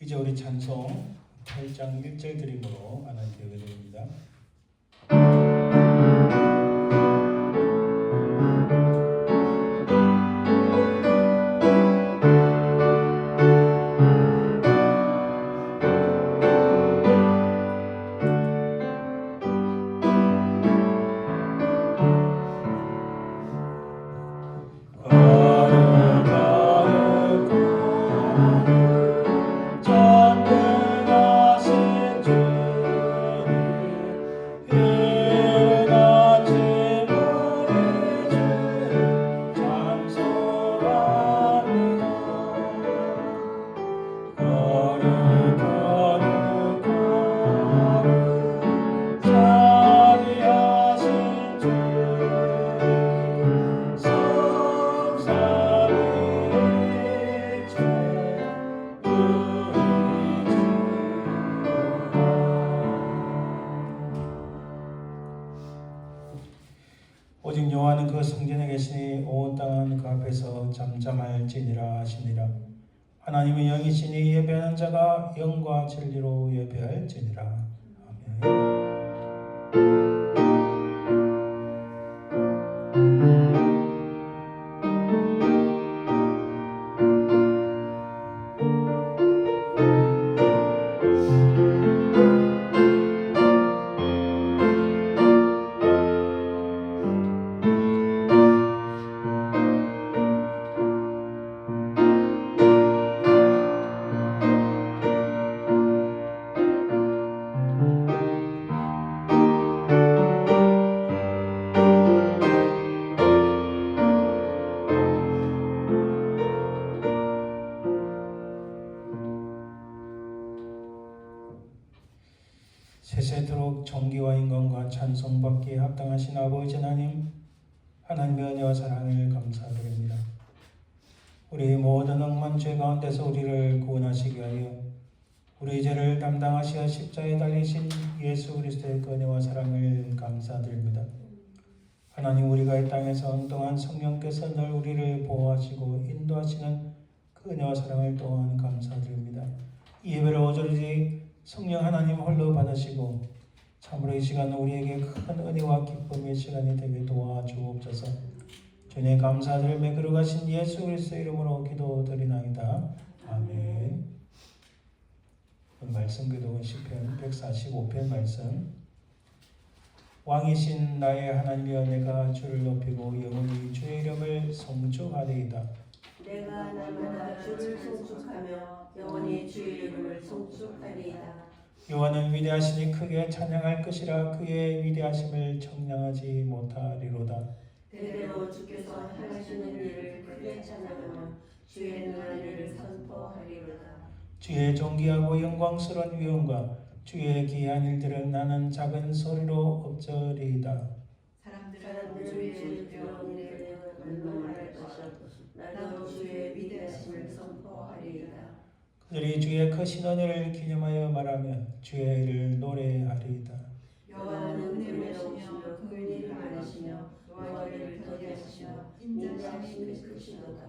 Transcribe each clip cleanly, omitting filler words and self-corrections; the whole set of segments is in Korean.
이제 우리 찬송 8장 1절 드림으로 하나님께 예배드립니다. 오직 여호와는 그 성전에 계시니 온 땅은 그 앞에서 잠잠할지니라 하시니라. 하나님은 영이시니 예배하는 자가 영과 진리로 예배할지니라. 아멘. 세세토록 존귀와 영광과 찬송받기에 합당하신 아버지 하나님, 하나님의 은혜와 사랑을 감사드립니다. 우리 모든 억만 죄 가운데서 우리를 구원하시기 위하여 우리 죄를 담당하시어 십자가에 달리신 예수 그리스도의 은혜와 사랑을 감사드립니다. 하나님, 우리가 이 땅에서 한동안 성령께서 늘 우리를 보호하시고 인도하시는 그 은혜와 사랑을 또한 감사드립니다. 이 예배를 오직 성령 하나님 홀로 받으시고 참으로 이 시간 우리에게 큰 은혜와 기쁨의 시간이 되게 도와주옵소서. 주님 감사드리며 걸어가신 예수 그리스도의 이름으로 기도드리나이다. 아멘. 말씀 기도는 시편 145편 말씀. 왕이신 나의 하나님이여, 내가 주를 높이고 영원히 주의 이름을 송축하리이다. 내가 날마다 주를 송축하며 영원히 주의 이름을 송축하리이다. 여호와는 위대하시니 크게 찬양할 것이라. 그의 위대하심을 청량하지 못하리로다. 대대로 주께서 행하시는 일을 크게 찬양하며 주의 능한 일을 선포하리로다. 주의 존귀하고 영광스러운 위엄과 주의 기이한 일들은 나는 작은 소리로 엎드리이다. 사람들 위에 두려운 일을 말할 것이요 나도 주의 위대하심을 선포하리이다. 그들이 주의 크신 은혜를 기념하여 말하며 주의 일을 노래하리이다. 여호와는 은혜로우시며 긍휼이 많으시며 노하기를 더디하시며 인자하심이 크시도다.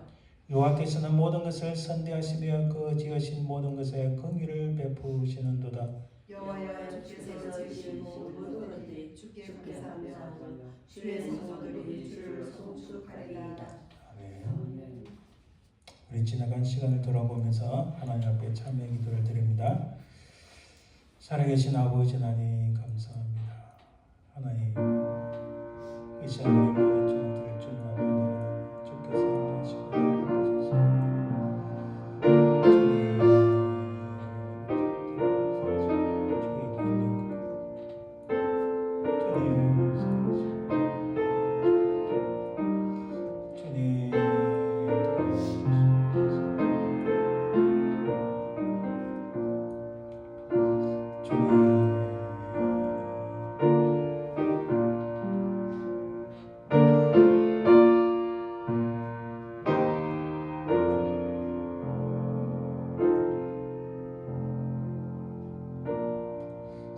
여호와께서는 모든 것을 선대하시며 그 지으신 모든 것에 긍휼을 베푸시는도다. 여호와여, 주께서 지으신 모든 것들이 주께 감사하며 주의 성도들이 주를 송축하리이다. 아멘. 우리 지나간 시간을 돌아보면서 하나님 앞에 참여 기도를 드립니다. 살아계신 아버지 하나님 감사합니다. 하나님, 이 시간 우리 모든 죄들을 주님 앞에 드리니 주께서 인도하시고 도와주소서.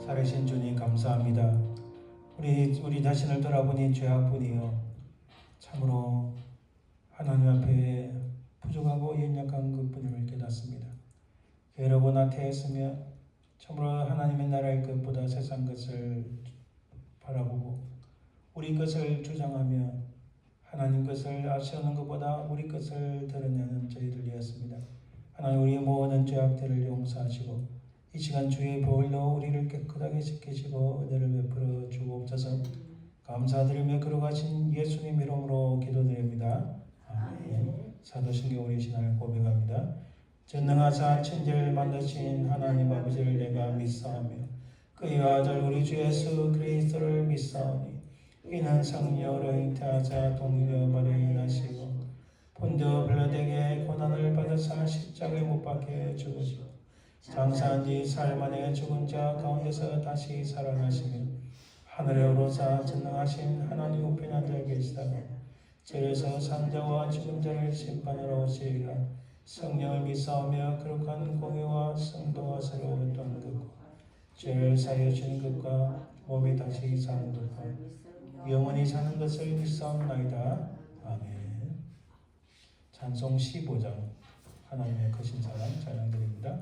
살아계신 주님 감사합니다. 우리 자신을 돌아보니 죄악뿐이요 참으로 하나님 앞에 부족하고 연약한 것뿐임을 깨닫습니다. 여러 번 나태했으며 참으로 하나님의 나라의 것보다 세상 것을 바라보고 우리 것을 주장하며 하나님 것을 앞세우는 것보다 우리 것을 드러내는 저희들이었습니다. 하나님 우리의 모든 죄악들을 용서하시고 이 시간 주의 보혈로 우리를 깨끗하게 지키시고 은혜를 베풀어 주옵소서. 감사드리며 걸어가신 예수님 이름으로 기도드립니다. 아멘. 사도신경 우리 신앙을 고백합니다. 전능하사 천지를 만드신 하나님 아버지를 내가 믿사오며 그의 아들 우리 주 예수 그리스도를 믿사오니 이는 성령으로 잉태하사 동일녀 마리아에 나시고 본디오 빌라도에게 고난을 받으사 십자가에 못 박혀 죽으시고 장사한 지 사흘 만에 죽은 자 가운데서 다시 살아나시며 하늘에 오르사 전능하신 하나님 우편에 앉아 계시다가 저에서 산자와 죽은 자를 심판하러 오시리라. 성령을 믿사오며 거룩한 공회와 성도와 새로운 또한 것과 죄를 사하여 주는 것과 몸이 다시 사는 것과 영원히 사는 것을 믿사옵나이다. 아멘. 찬송 15장 하나님의 크신 사랑 찬양드립니다.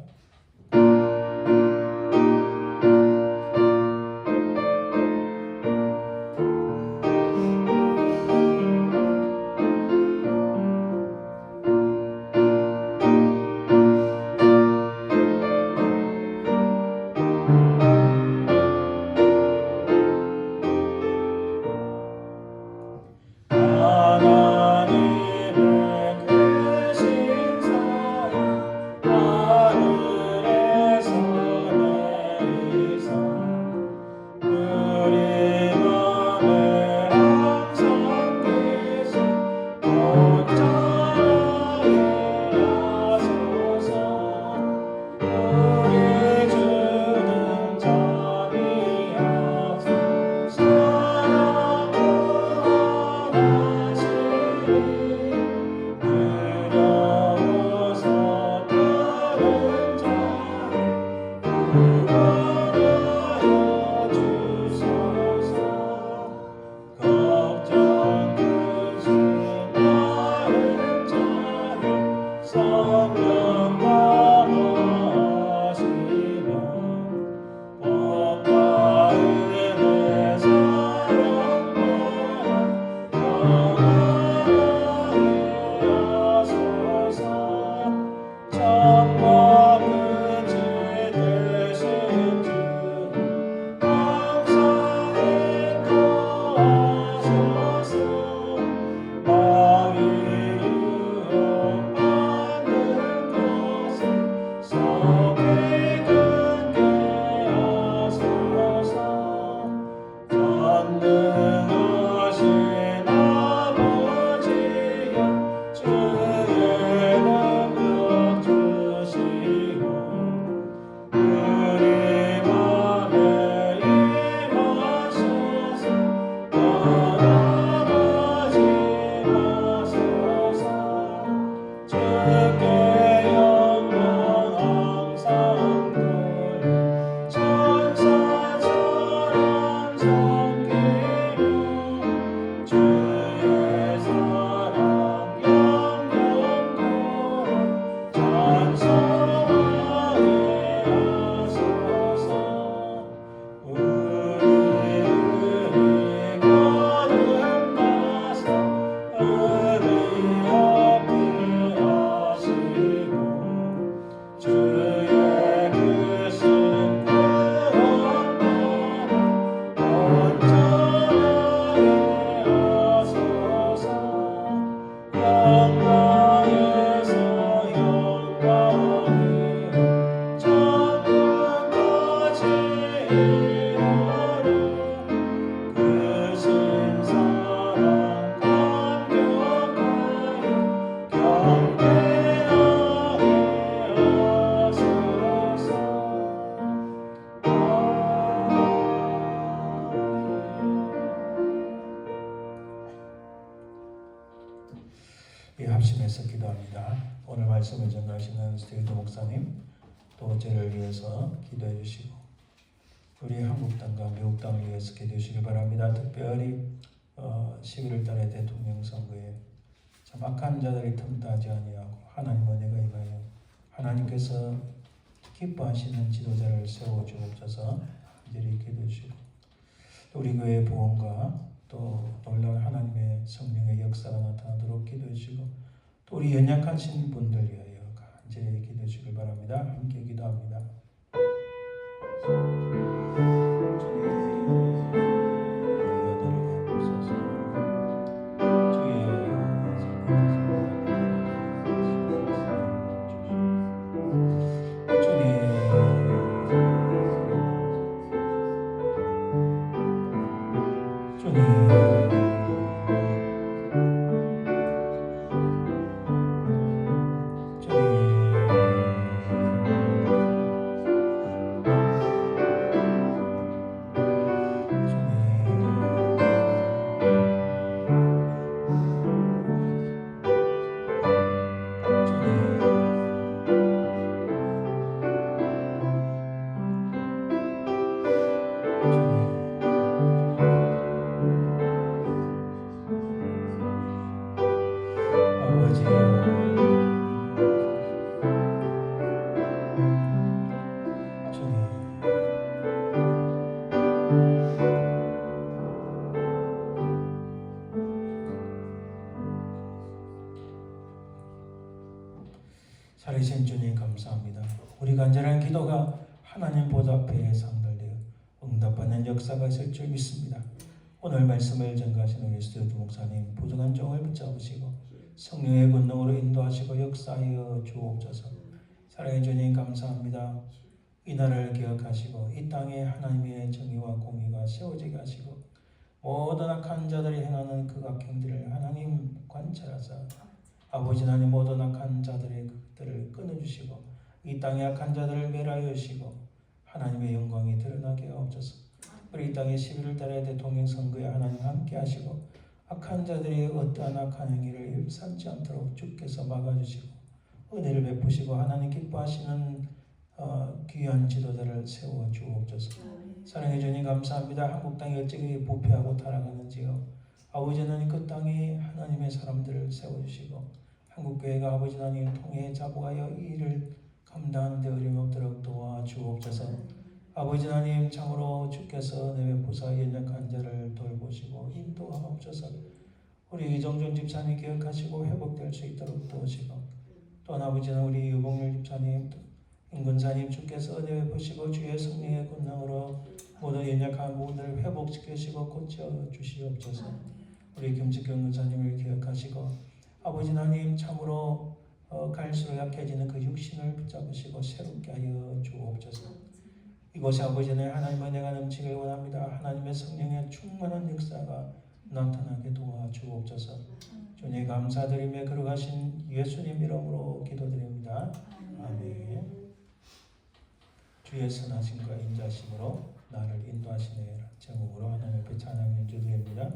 합심해서 기도합니다. 오늘 말씀을 전하시는 스테이도 목사님 또 저를 위해서 기도해 주시고 우리 한국 땅과 미국 땅을 위해서 기도해 주시기 바랍니다. 특별히 11월 달에 대통령 선거에 참 악한 자들이 틈타지 아니하고 하나님 은혜가 임하여 하나님께서 기뻐하시는 지도자를 세워주옵소서. 간절히 기도해 주시고 우리 교회의 부흥과 또 놀라운 하나님의 성령의 역사가 나타나도록 기도해 주시고 또 우리 연약하신 분들 위하여 간절히 기도해 주시길 바랍니다. 함께 기도합니다. 살아계신 주님 감사합니다. 우리 간절한 기도가 하나님 보좌 앞에 상달되어 응답받는 역사가 있을 줄 믿습니다. 오늘 말씀을 전가하신 우리 스튜디오 목사님 부정한 종을 붙잡으시고 성령의 권능으로 인도하시고 역사하여 주옵소서. 사랑의 주님 감사합니다. 이 나라를 기억하시고 이 땅에 하나님의 정의와 공의가 세워지게 하시고 모든 악한 자들이 행하는 그 악행들을 하나님 관찰하사 아버지 하나님 모든 악한 자들의 그들을 끊어주시고 이 땅의 악한 자들을 멸하여 주시고 하나님의 영광이 드러나게 하옵소서. 우리 이 땅의 11월 달의 대통령 선거에 하나님 함께 하시고 악한 자들이 어떠한 악한 행위를 일삼지 않도록 주께서 막아주시고 은혜를 베푸시고 하나님 기뻐하시는 귀한 지도자를 세워 주옵소서. 사랑해 주님 감사합니다. 한국 땅이 어찌 부패하고 타락하는지요. 아버지 하나님 그 땅에 하나님의 사람들을 세워주시고 한국교회가 아버지 하나님 통해 자복하여 이 일을 감당하는 데 어려움이 없도록 도와주옵소서. 아버지 하나님 참으로 주께서 내 부사 연약한 자를 돌보시고 인도하옵소서. 우리 이정준 집사님 기억하시고 회복될 수 있도록 도우시고 또한 아버지 하나님 우리 유봉률 집사님 임근사님 주께서 은혜 베푸시고 주의 성령의 권능으로 모든 연약한 부분들을 회복시키시고 고쳐주시옵소서. 우리 김직경 근사님을 기억하시고 아버지 하나님 참으로 갈수록 약해지는 그 육신을 붙잡으시고 새롭게 하여 주옵소서. 이곳에 아버지 하나님의 은혜가 넘치길 원합니다. 하나님의 성령의 충만한 역사가 나타나게 도와주옵소서. 주님 감사드리며 걸어가신 예수님 이름으로 기도드립니다. 아멘. 주의 선하심과 인자심으로 나를 인도하시네 제목으로 하나님 앞에 찬양 연주 드립니다.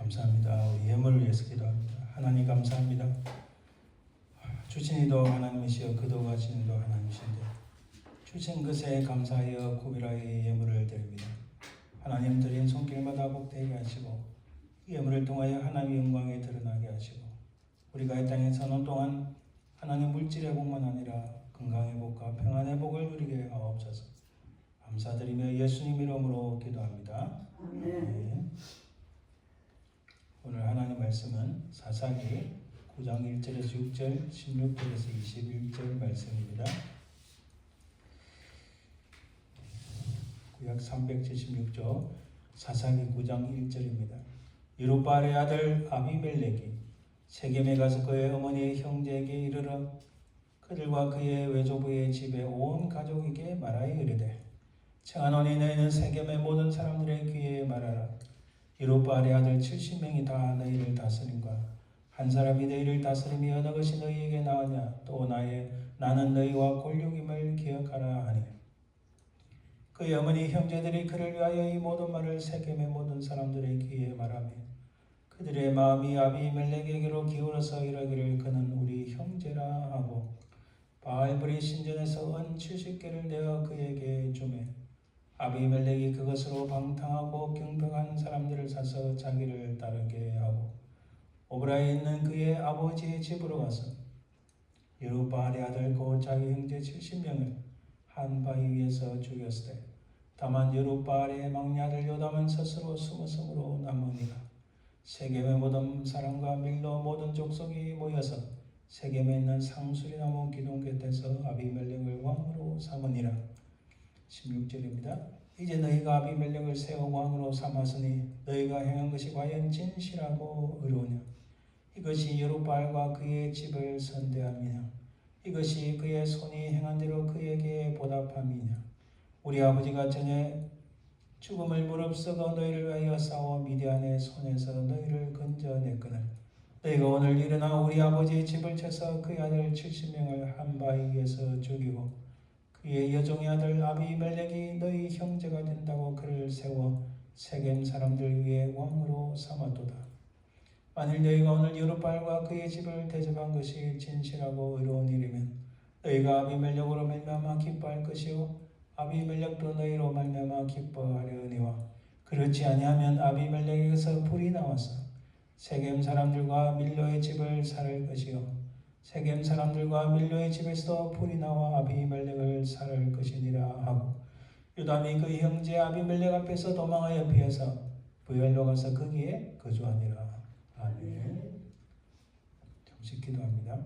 감사합니다. 우리 예물을 위해서 기도합니다. 하나님 감사합니다. 주신 이도 하나님이시여 그도가 지는도 하나님이신데 주신 것에 감사하여 구별하여 예물을 드립니다. 하나님 드린 손길마다 복되게 하시고 예물을 통하여 하나님의 영광에 드러나게 하시고 우리가 이 땅에 사는 동안 하나님 물질의 복만 아니라 건강의 복과 평안의 복을 누리게 하옵소서. 감사드리며 예수님 이름으로 기도합니다. 아멘. 오늘 하나님 말씀은 사사기 9장 1절에서 6절, 16절에서 21절 말씀입니다. 구약 376조 사사기 9장 1절입니다. 여룹바알의 아들 아비멜렉이 세겜에 가서 그의 어머니의 형제에게 이르러 그들과 그의 외조부의 집에 온 가족에게 말하여 이르되 청하노니 너희는 세겜의 모든 사람들의 귀에 말하라. 여룹바알의 아들 70명이 다 너희를 다스림과 한 사람이 너희를 다스림이 어느 것이 너희에게 나으냐 또 나는 너희와 골육임을 기억하라 하니 그의 어머니 형제들이 그를 위하여 이 모든 말을 세겜의 모든 사람들의 귀에 말하며 그들의 마음이 아비멜렉에게로 기울어서 이러기를 그는 우리 형제라 하고 바알브리 신전에서 은 70개를 내어 그에게 주매 아비멜렉이 그것으로 방탕하고 경벽한 사람들을 사서 자기를 따르게 하고 오브라에 있는 그의 아버지의 집으로 가서 여룹바알의 아들 곧 자기 형제 70명을 한 바위 위에서 죽였으되 다만 여룹바알의 막내 아들 요담은 스스로 숨었으므로 남으니라. 세겜의 모든 사람과 밀로 모든 족속이 모여서 세겜에 있는 상수리나무 기둥 곁에서 아비멜렉을 왕으로 삼으니라. 16절입니다. 이제 너희가 아비멜렉을 세워 왕으로 삼았으니 너희가 행한 것이 과연 진실하고 의로우냐? 이것이 여룹바알과 그의 집을 선대함이냐? 이것이 그의 손이 행한 대로 그에게 보답함이냐? 우리 아버지가 전에 죽음을 무릅쓰고 너희를 위하여 싸워 미디안의 손에서 너희를 건져냈거늘 너희가 오늘 일어나 우리 아버지의 집을 쳐서 그의 아들 70명을 한 바위 위에서 죽이고 그의 여종의 아들 아비멜렉이 너희 형제가 된다고 그를 세워 세겜 사람들 위에 왕으로 삼았도다. 만일 너희가 오늘 여룹바알과 그의 집을 대접한 것이 진실하고 의로운 일이면 너희가 아비멜렉으로 말미암아 기뻐할 것이요 아비멜렉도 너희로 말미암아 기뻐하려니와 그렇지 아니하면 아비멜렉에게서 불이 나와서 세겜 사람들과 밀로의 집을 살을 것이요 세겜 사람들과 밀로의 집에서 불이 나와 아비멜렉을 살을 것이니라 하고 요담이 그 형제 아비멜렉 앞에서 도망하여 피해서 부엘로 가서 거기에 거주하니라. 아멘. 잠시 기도합니다.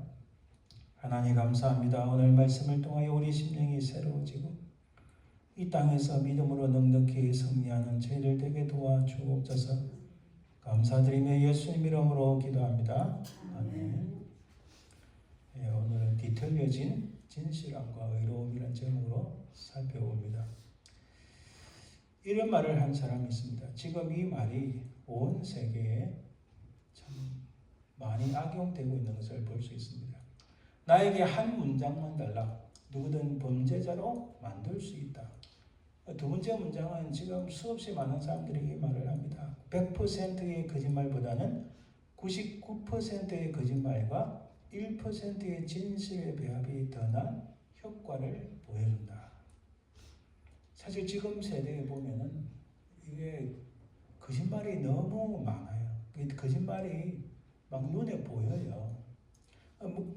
하나님 감사합니다. 오늘 말씀을 통하여 우리 심령이 새로워지고 이 땅에서 믿음으로 넉넉히 승리하는 저희들 되게 도와주옵소서. 감사드리며 예수님 이름으로 기도합니다. 아멘. 네, 오늘은 뒤틀려진 진실함과 의로움이라는 제목으로 살펴봅니다. 이런 말을 한 사람이 있습니다. 지금 이 말이 온 세계에 참 많이 악용되고 있는 것을 볼 수 있습니다. 나에게 한 문장만 달라 누구든 범죄자로 만들 수 있다. 두 번째 문장은 지금 수없이 많은 사람들이 이 말을 합니다. 100%의 거짓말보다는 99%의 거짓말과 1%의 진실의 배합이 더 나은 효과를 보여준다. 사실 지금 세대에 보면은 이게 거짓말이 너무 많아요. 거짓말이 막 눈에 보여요.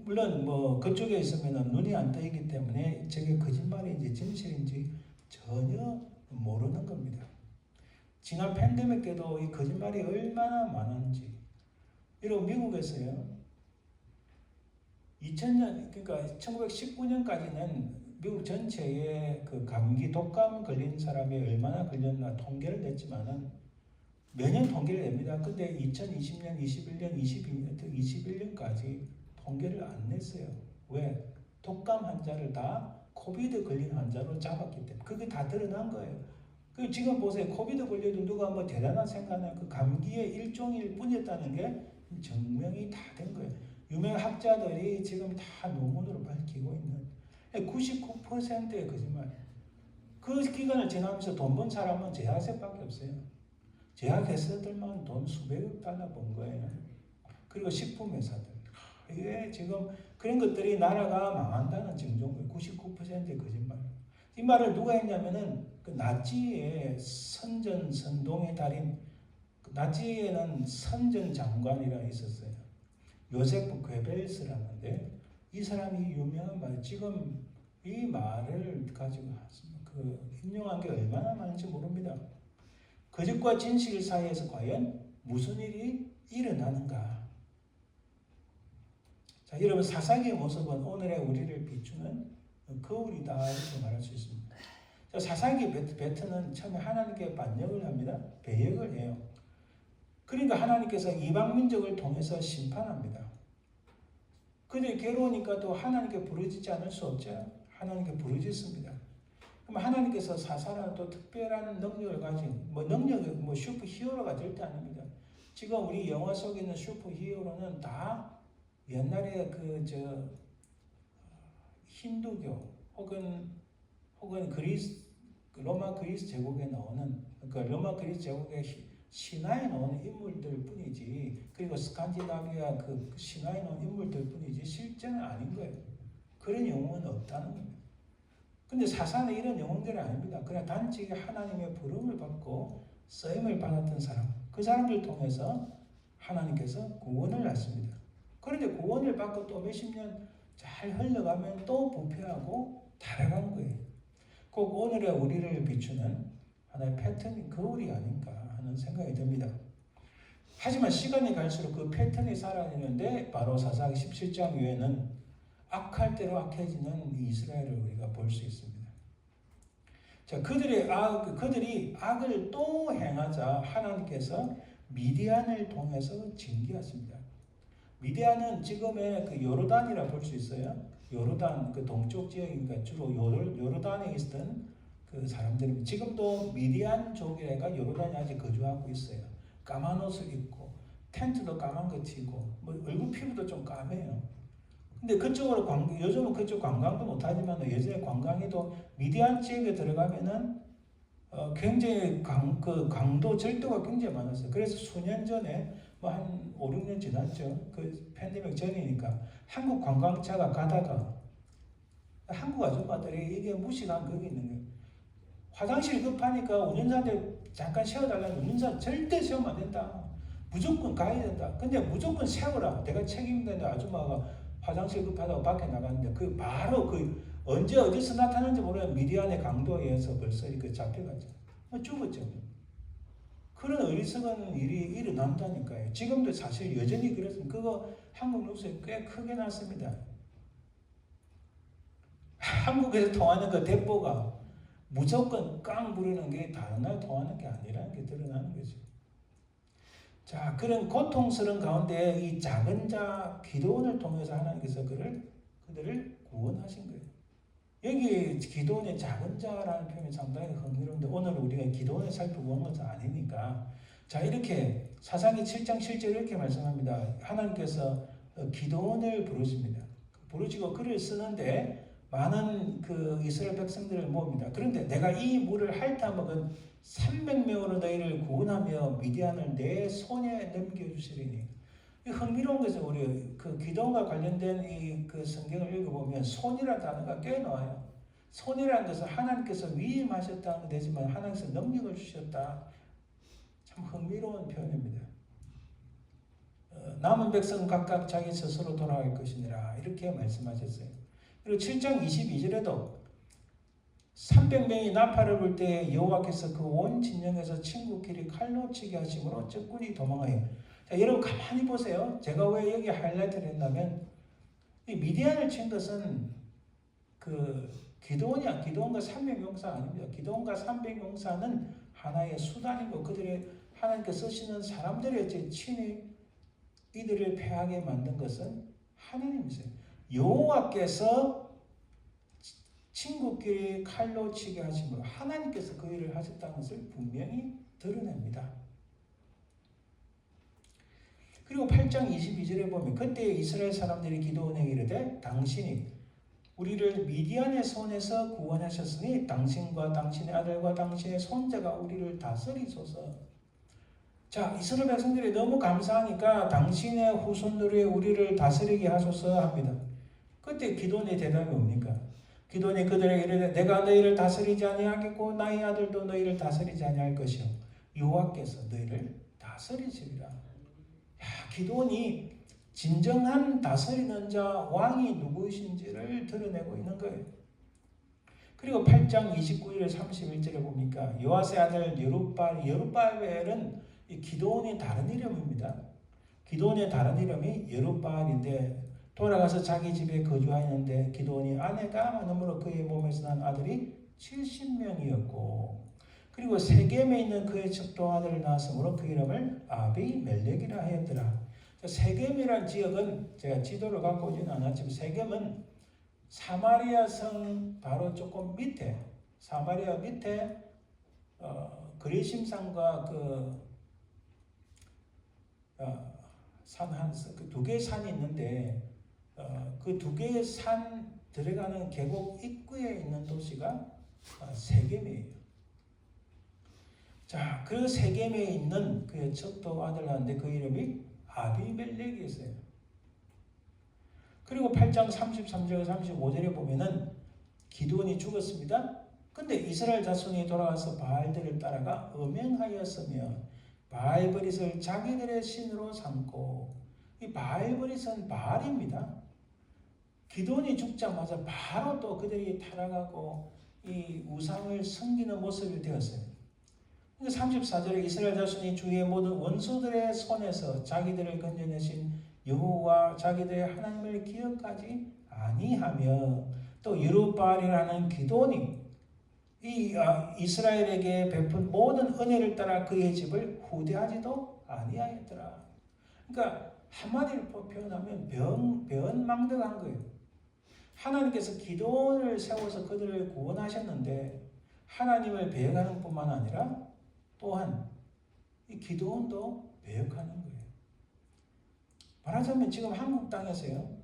물론 뭐 그쪽에 있으면 눈이 안 떠있기 때문에 저게 거짓말인지 진실인지 전혀 모르는 겁니다. 지난 팬데믹 때도 이 거짓말이 얼마나 많은지. 이러고 미국에서요 2000년 그러니까 1919년까지는 미국 전체에 그 감기 독감 걸린 사람이 얼마나 걸렸나 통계를 냈지만은 매년 통계를 냅니다. 근데 2020년, 21년, 22년까지 통계를 안 냈어요. 왜? 독감 환자를 다 코비드 걸린 환자로 잡았기 때문에 그게 다 드러난 거예요. 그 지금 보세요. 코비드 걸려도 누가 뭐 대단한 생각나 그 감기의 일종일 뿐이었다는 게 증명이 다 된 거예요. 유명 학자들이 지금 다 논문으로 밝히고 있는 99%의 거짓말. 그 기간을 지나면서 돈 번 사람은 제하색밖에 없어요. 제약회사들만 돈 수백억 달러 번 거예요. 그리고 식품회사들. 이게 지금 그런 것들이 나라가 망한다는 징조고요. 99%의 거짓말. 이 말을 누가 했냐면은 그 나치의 선전선동의 달인, 그 나치에는 선전장관이라 있었어요. 요세프 괴벨스라는데 이 사람이 유명한 말, 지금 이 말을 가지고 인용한 게 얼마나 많은지 모릅니다. 거짓과 진실 사이에서 과연 무슨 일이 일어나는가? 자, 여러분 사사기의 모습은 오늘의 우리를 비추는 거울이다 이렇게 말할 수 있습니다. 자, 사사기 베트는 처음에 하나님께 반역을 합니다. 배역을 해요. 그러니까 하나님께서 이방 민족을 통해서 심판합니다. 그들이 괴로우니까 또 하나님께 부르짖지 않을 수 없죠. 하나님께 부르짖습니다. 그럼 하나님께서 사사는 또 특별한 능력을 가진 능력이 슈퍼 히어로가 절대 아닙니다. 지금 우리 영화 속에 있는 슈퍼 히어로는 다 옛날에 힌두교 혹은 로마 그리스 제국에 나오는 로마 그리스 제국의 신화에 나오는 인물들 뿐이지, 그리고 스칸디나비아 그 신화에 나오는 인물들 뿐이지 실제는 아닌 거예요. 그런 영웅은 없다는 겁니다. 근데 사사는 이런 영웅들이 아닙니다. 그냥 단지 하나님의 부름을 받고 쓰임을 받았던 사람, 그 사람들 통해서 하나님께서 구원을 하십니다. 그런데 구원을 받고 또 몇십 년 잘 흘러가면 또 부패하고 타락한 거예요. 꼭 오늘의 우리를 비추는 하나의 패턴이 거울이 아닌가 하는 생각이 듭니다. 하지만 시간이 갈수록 그 패턴이 사라지는데 바로 사사기 17장 이후에는 악할 대로 악해지는 이스라엘을 우리가 볼 수 있습니다. 자, 그들이 악을 또 행하자 하나님께서 미디안을 통해서 징계하십니다. 미디안은 지금의 그 요르단이라 볼 수 있어요. 요르단 그 동쪽 지역이니까 주로 요르단에 있었던 그 사람들입니다. 지금도 미디안족이가 요르단에 아직 거주하고 있어요. 까만 옷을 입고 텐트도 까만 거 치고 얼굴 피부도 좀 까매요. 근데 그쪽으로 요즘은 그쪽 관광도 못하지만 예전에 관광에도 미디안 지역에 들어가면은 굉장히 강도 절도가 굉장히 많았어요. 그래서 수년 전에 한 5, 6년 지났죠. 그 팬데믹 전이니까 한국 관광차가 가다가 한국 아줌마들이 이게 무식한 그게 있는 거예요. 화장실 급하니까 운전사한테 잠깐 세워달라는 운전사 절대 세우면 안 된다. 무조건 가야 된다. 근데 무조건 세워라. 내가 책임되는 아줌마가 화장실 급하다고 밖에 나갔는데 바로 언제 어디서 나타나는지 모르는 미디안의 강도에 의해서 벌써 이렇게 잡혀갔죠. 죽었죠. 그런 어리석은 일이 일어난다니까요. 지금도 사실 여전히 그렇습니다. 그거 한국 뉴스에 꽤 크게 났습니다. 한국에서 통하는 그 대포가 무조건 깡 부리는 게 다른 나라 통하는 게 아니라는 게 드러나는 거죠. 자, 그런 고통스러운 가운데 이 작은 자 기도원을 통해서 하나님께서 그들을 구원하신 거예요. 여기 기도원의 작은 자라는 표현이 상당히 흥미로운데 오늘 우리가 기도원을 살펴보는 것은 아니니까, 자, 이렇게 사사기 7장 7절 이렇게 말씀합니다. 하나님께서 기도원을 부르십니다. 부르시고 글을 쓰는데 많은 그 이스라엘 백성들을 모읍니다. 그런데 내가 이 물을 핥아먹은 300명으로 너희를 구원하며 미디안을 내 손에 넘겨주시리니. 흥미로운 것은 우리 그 기도와 관련된 그 성경을 읽어보면 손이라는 단어가 꽤 나와요. 손이라는 것은 하나님께서 위임하셨다는 되지만 하나님께서 능력을 주셨다. 참 흥미로운 표현입니다. 남은 백성 각각 자기 스스로 돌아갈 것이니라 이렇게 말씀하셨어요. 그리고 7장 22절에도 300명이 나팔을 불 때 여호와께서 그 온 진영에서 친구끼리 칼로 치게 하심으로 적군이 도망하여. 자, 여러분 가만히 보세요. 제가 왜 여기 하이라이트를 했냐면 이 미디안을 친 것은 그 기드온과 300용사 아닙니다. 기드온과 300용사는 하나의 수단이고 그들의 하나님께 쓰시는 사람들의 친히 이들을 패하게 만든 것은 하나님이세요. 여호와께서 친구끼리 칼로 치게 하심으로 하나님께서 그 일을 하셨다는 것을 분명히 드러냅니다. 그리고 8장 22절에 보면 그때 이스라엘 사람들이 기도원에게 이르되 당신이 우리를 미디안의 손에서 구원하셨으니 당신과 당신의 아들과 당신의 손자가 우리를 다스리소서. 자, 이스라엘 백성들이 너무 감사하니까 당신의 후손들이 우리를 다스리게 하소서 합니다. 그때 기도원의 대답이 뭡니까? 기도원이 그들에게 이르되 내가 너희를 다스리지 아니하겠고 나의 아들도 너희를 다스리지 아니할 것이요 여호와께서 너희를 다스리시리라. 기도원이 진정한 다스리는 자 왕이 누구이신지를 드러내고 있는 거예요. 그리고 8장 29절 31절에 보니까 요아스의 아들 여룹바알은 이 기도원의 다른 이름입니다. 기도원의 다른 이름이 여룹바알인데 돌아가서 자기 집에 거주하였는데 기도원이 아내가 많음으로 그의 몸에서 난 아들이 70명이었고 그리고 세겜에 있는 그의 첩도 아들을 낳았으므로 그 이름을 아비멜렉이라 하였더라. 세겜이란 지역은 제가 지도를 갖고 오지는 않았지만 세겜은 사마리아 성 바로 조금 밑에 사마리아 밑에 그리심산과 그 두 개의 산이 있는데 그 두 개의 산 들어가는 계곡 입구에 있는 도시가 세겜이에요. 자, 그 세겜에 있는 그의 첩도 아들한테 그 이름이 아비멜렉이었어요. 그리고 8장 33절 35절에 보면은 기드온이 죽었습니다. 근데 이스라엘 자손이 돌아와서 바알들을 따라가 음행하였으며 바알버릿을 자기들의 신으로 삼고 이 바알버릿은 바알입니다. 기드온이 죽자마자 바로 또 그들이 타락하고 이 우상을 섬기는 모습이 되었어요. 34절에 이스라엘 자손이 주의 모든 원수들의 손에서 자기들을 건져내신 여호와 자기들의 하나님을 기억하지 아니하며 또 여룹바알이라는 기드온이 이스라엘에게 베푼 모든 은혜를 따라 그의 집을 후대하지도 아니하였더라. 그러니까 한마디로 표현하면 변망덕한 거예요. 하나님께서 기드온을 세워서 그들을 구원하셨는데 하나님을 배역하는 뿐만 아니라 또한 이 기드온도 배역하는 거예요. 말하자면 지금 한국 땅에서요,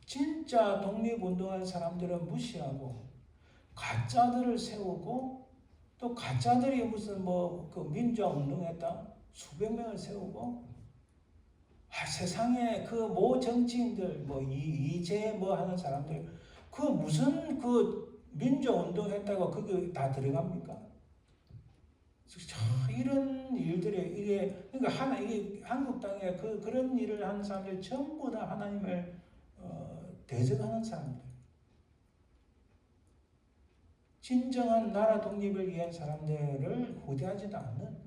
진짜 독립운동한 사람들은 무시하고 가짜들을 세우고 또 가짜들이 무슨 그 민주화운동했다 수백 명을 세우고 세상에 그 모 정치인들 이재 하는 사람들 그 무슨 민주화운동했다고 그게 다 들어갑니까? 이런 일들이 이게 그러니까 이게 한국 땅에 그런 일을 하는 사람들 전부 다 하나님을 대적하는 사람들. 진정한 나라 독립을 위한 사람들을 후대하지도 않는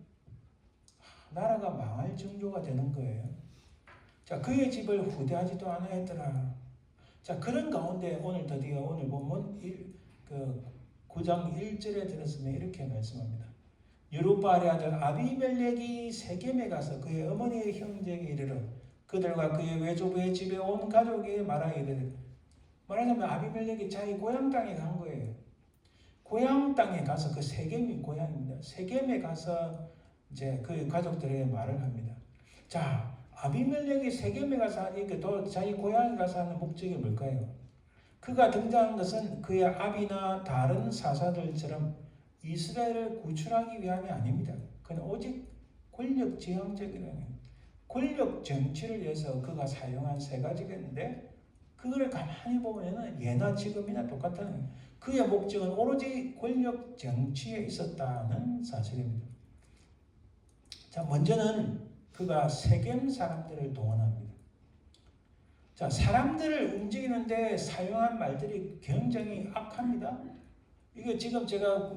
나라가 망할 정도가 되는 거예요. 자, 그의 집을 후대하지도 않았더라. 자, 그런 가운데 오늘 드디어 오늘 본문 9장 1절에 들었으면 이렇게 말씀합니다. 여룹바알의 아들 아비멜렉이 세겜에 가서 그의 어머니의 형제에게 이르러 그들과 그의 외조부의 집에 온 가족에게 말하기를 말하자면 아비멜렉이 자기 고향 땅에 간 거예요. 고향 땅에 가서 그 세겜이 고향입니다. 세겜에 가서 이제 그 가족들에게 말을 합니다. 자, 아비멜렉이 세겜에 가서 하니 또 자기 고향에 가서 하는 목적이 뭘까요? 그가 등장한 것은 그의 아비나 다른 사사들처럼 이스라엘을 구출하기 위함이 아닙니다. 그는 오직 권력지향적인 권력 정치를 위해서 그가 사용한 세 가지가 있는데 그거를 가만히 보면 예나 지금이나 똑같다는 그의 목적은 오로지 권력 정치에 있었다는 사실입니다. 자, 먼저는 그가 세겜 사람들을 동원합니다. 자, 사람들을 움직이는데 사용한 말들이 굉장히 악합니다. 이게 지금 제가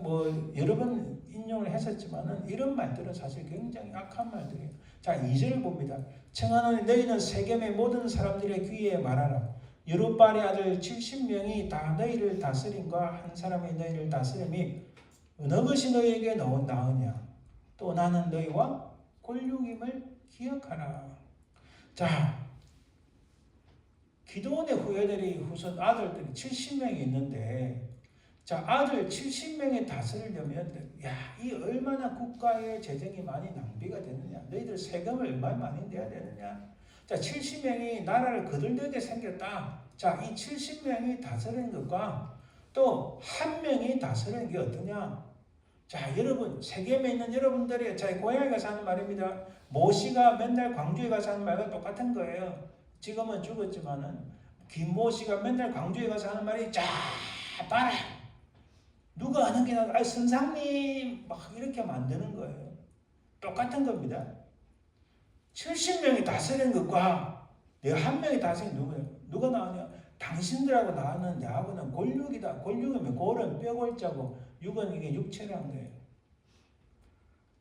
여러 번 인용을 했었지만은 이런 말들은 사실 굉장히 악한 말들이에요. 자, 2절을 봅니다. 청하노니 너희는 세겜의 모든 사람들의 귀에 말하라. 여룹바알의 아들 70명이 다 너희를 다스림과 한 사람이 너희를 다스림이 어느 것이 너희에게 나으냐. 또 나는 너희와 권력임을 기억하라. 자, 기드온의 후손 아들들이 70명이 있는데 자, 아들 70명이 다스리려면 이 얼마나 국가의 재정이 많이 낭비가 되느냐. 너희들 세금을 얼마나 많이 내야 되느냐. 자, 70명이 나라를 거들되게 생겼다. 자, 이 70명이 다스리는 것과 또 한 명이 다스리는 게 어떠냐. 자, 여러분, 세계에 있는 여러분들이 자, 고향에 가서 하는 말입니다. 모씨가 맨날 광주에 가서 하는 말과 똑같은 거예요. 지금은 죽었지만은 김모씨가 맨날 광주에 가서 하는 말이 자, 봐라. 누가 하는 게 나아, 선상님 막 이렇게 만드는 거예요. 똑같은 겁니다. 70명이 다스리는 것과 내가 한 명이 다스리는 누구예요? 누가 나오냐? 당신들하고 나는 내하고는 골육이다. 골육이면 골은 뼈골자고 육은 이게 육체라는 거예요.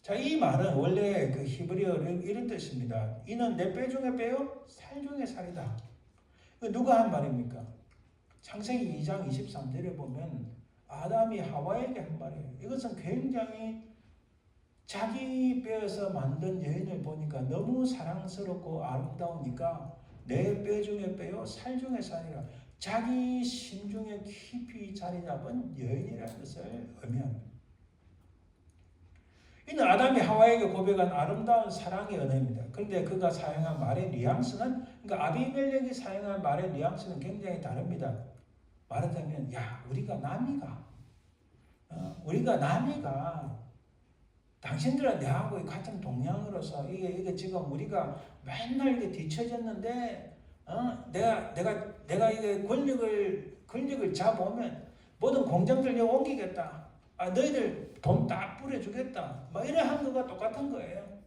자, 이 말은 원래 그 히브리어 이런 뜻입니다. 이는 내 뼈 중에 뼈요, 살 중에 살이다. 누가 한 말입니까? 창세기 2장 23절에 보면 아담이 하와에게 한 말이에요. 이것은 굉장히 자기 뼈에서 만든 여인을 보니까 너무 사랑스럽고 아름다우니까 내 뼈 중에 뼈요, 살 중에 살이라. 자기 심중에 깊이 자리 잡은 여인이라는 것을 의미합니다. 이는 아담이 하와에게 고백한 아름다운 사랑의 언어입니다. 그런데 그가 사용한 말의 뉘앙스는, 그러니까 아비멜렉이 사용한 말의 뉘앙스는 굉장히 다릅니다. 말하자면, 야, 우리가 남이가 당신들은 내하고 같은 동양으로서 이게 지금 우리가 맨날 이게 뒤처졌는데, 내가 이게 권력을 잡으면 모든 공장들 여기 옮기겠다. 너희들 돈 다 뿌려주겠다. 뭐 이래 한 거가 똑같은 거예요.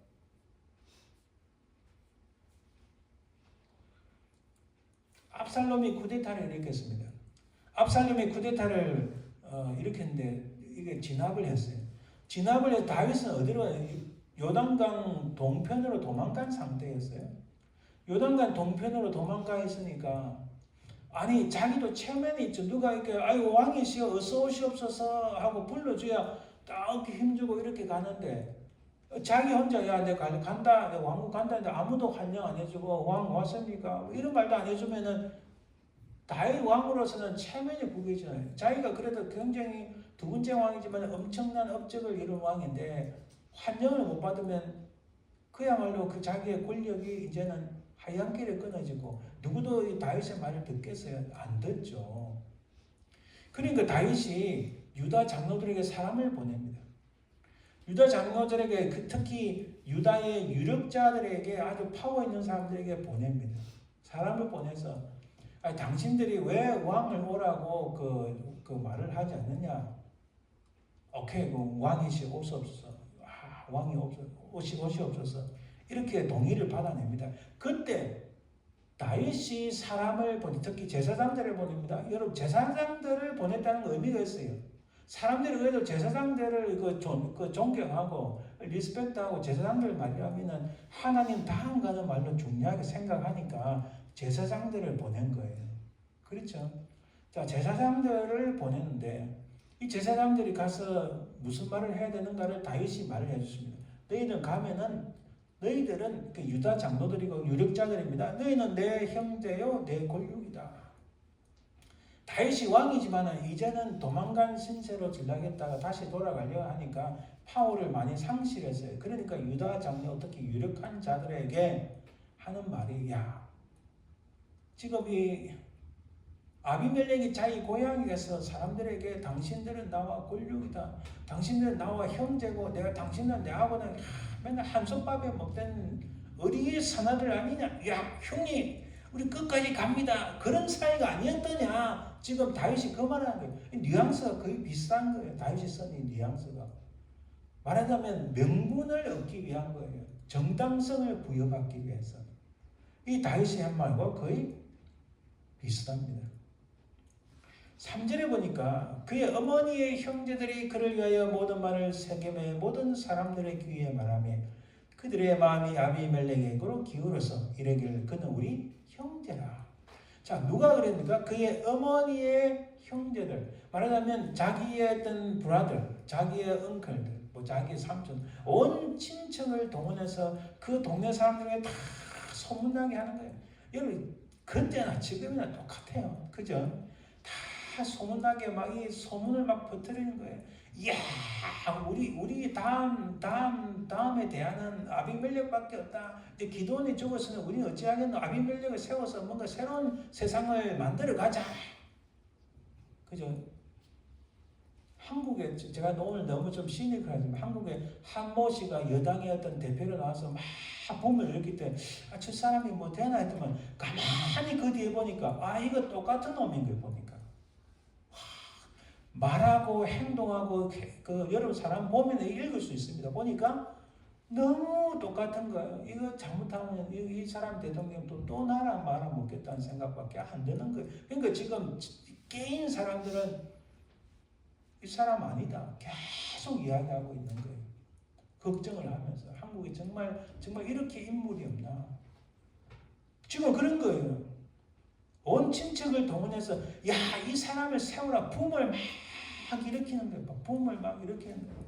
압살롬이 쿠데타를 일으켰습니다. 압살롬이 쿠데타를 일으켰는데 이게 진압을 했어요. 진압을 해서 다윗은 어디로 요단강 동편으로 도망간 상태였어요. 요단강 동편으로 도망가 있으니까 아니 자기도 체면이 있죠. 누가 이렇게 아이고 왕이시여 어서 오시옵소서 하고 불러줘야 딱 힘주고 이렇게 가는데 자기 혼자 야 내가 간다 내가 왕국 간다 했는데 아무도 환영 안 해주고 왕 왔습니까? 이런 말도 안 해주면은 다윗 왕으로서는 체면이 구겨지잖아요. 자기가 그래도 굉장히 두 번째 왕이지만 엄청난 업적을 이룬 왕인데 환영을 못 받으면 그야말로 그 자기의 권력이 이제는 하얀 길에 끊어지고 누구도 이 다윗의 말을 듣겠어요? 안 듣죠. 그러니까 다윗이 유다 장로들에게 사람을 보냅니다. 유다 장로들에게 특히 유다의 유력자들에게 아주 파워 있는 사람들에게 보냅니다. 사람을 보내서 당신들이 왜 왕을 오라고 그 말을 하지 않느냐? 오케이, 그 왕이시 오시옵소서. 왕이 오시옵소서. 이렇게 동의를 받아냅니다. 그때 다윗이 사람을 특히 제사장들을 보냅니다. 여러분 제사장들을 보냈다는 의미가 있어요. 사람들이 그래도 제사장들을 존경하고 리스펙트하고 제사장들 말이라면은 하나님 다음가는 말로 중요하게 생각하니까 제사장들을 보낸 거예요. 그렇죠? 자, 제사장들을 보냈는데 이 제사장들이 가서 무슨 말을 해야 되는가를 다윗이 말을 해줬습니다. 너희들은 그 유다 장로들이고 유력자들입니다. 너희는 내 형제요, 내 골육이다. 다윗이 왕이지만 이제는 도망간 신세로 전락했다가 다시 돌아가려 하니까 파워를 많이 상실했어요. 그러니까 유다 장로 특히 유력한 자들에게 하는 말이 지금 이 아비멜렉이 자기 고향에 가서 사람들에게 당신들은 나와 골육이다. 당신들은 나와 형제고 내가 당신은 내하고는 맨날 한솥밥에 먹던 어리의 사나들 아니냐. 야 형님 우리 끝까지 갑니다. 그런 사이가 아니었더냐. 지금 다윗이 그 말하는 거예요. 뉘앙스가 거의 비슷한 거예요. 다윗이 쓴 이 뉘앙스가. 말하자면 명분을 얻기 위한 거예요. 정당성을 부여받기 위해서. 이 다윗이 한 말과 거의 비슷합니다. 3절에 보니까 그의 어머니의 형제들이 그를 위하여 모든 말을 세겜의 모든 사람들의 귀에 말하며 그들의 마음이 아비멜렉에게로 기울어서 이르기를 그는 우리 형제라. 자, 누가 그랬습니까? 그의 어머니의 형제들. 말하자면 자기의 어떤 브라들, 자기의 은클들, 자기의 삼촌, 온 친척을 동원해서 그 동네 사람들에게 다 소문나게 하는 거예요. 여러분 그때나 지금이나 똑같아요. 그죠? 다 소문나게 막 이 소문을 막 퍼뜨리는 거예요. 이야, 우리 다음에 대하는 아비멜렉밖에 없다. 근데 기도원이 죽었으면 우리는 어찌하겠노? 아비멜렉을 세워서 뭔가 새로운 세상을 만들어 가자. 그죠? 한국에 제가 오늘 너무 좀 시니컬하지만 한국에 한모 씨가 여당의 어떤 대표로 나와서 막 붐을 일으킬 때 저 사람이 뭐 되나 했더만 가만히 그 뒤에 보니까 이거 똑같은 놈인 거예요. 보니까 말하고 행동하고 그 여러분 사람 보면 읽을 수 있습니다. 보니까 너무 똑같은 거예요. 이거 잘못하면 이 사람 대통령 또 나라 말아먹겠다는 생각밖에 안 드는 거예요. 그러니까 지금 깨인 사람들은 이 사람 아니다. 계속 이야기하고 있는 거예요. 걱정을 하면서 한국이 정말 이렇게 인물이 없나. 지금 그런 거예요. 온 친척을 동원해서 이 사람을 세우라. 붐을 막 일으키는 거예요. 붐을 막 일으키는 거예요.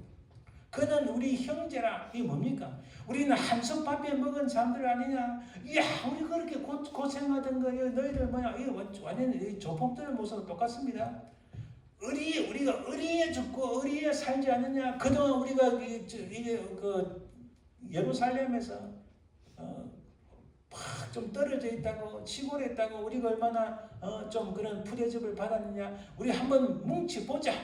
그는 우리 형제라. 이게 뭡니까? 우리는 한솥밥에 먹은 사람들 아니냐? 우리 그렇게 고생하던 거예요. 너희들 뭐냐? 이거 완전 조폭들의 모습과 똑같습니다. 우리가 의리에 죽고 의리에 살지 않느냐? 그동안 우리가 그 예루살렘에서 좀 떨어져 있다고 시골에 있다고 우리가 얼마나 좀 그런 푸대접을 받았느냐? 우리 한번 뭉치 보자.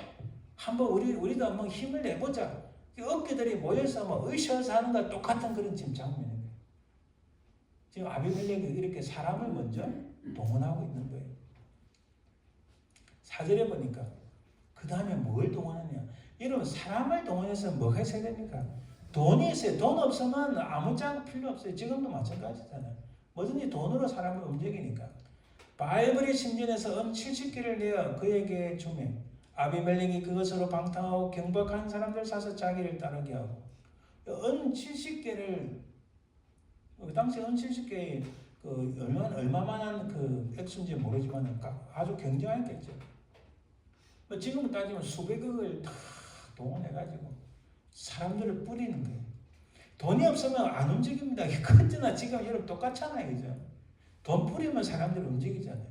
한번 우리도 한번 힘을 내보자. 어깨들이 모여서 의셔서 하는 것 똑같은 그런 지금 장면이에요. 지금 아비멜렉이 이렇게 사람을 먼저 동원하고 있는 거예요. 4절에 보니까 그 다음에 뭘 동원하냐? 여러분 사람을 동원해서 뭐가 있어야 됩니까? 돈이 있어요. 돈 없으면 아무 짝 필요 없어요. 지금도 마찬가지잖아요. 뭐든지 돈으로 사람을 움직이니까. 바알브리 신전에서 은 70개를 내어 그에게 주며 아비멜렉이 그것으로 방탕하고 경박한 사람들 사서 자기를 따르게 하고 은 70개를 당시 은 70개의 그 얼마만한 그 액수인지 모르지만 아주 굉장했겠죠. 지금은 따지면 수백억을 다 동원해가지고 사람들을 뿌리는 거예요. 돈이 없으면 안 움직입니다. 그때나 지금 여러분 똑같잖아요. 그죠? 돈 뿌리면 사람들이 움직이잖아요.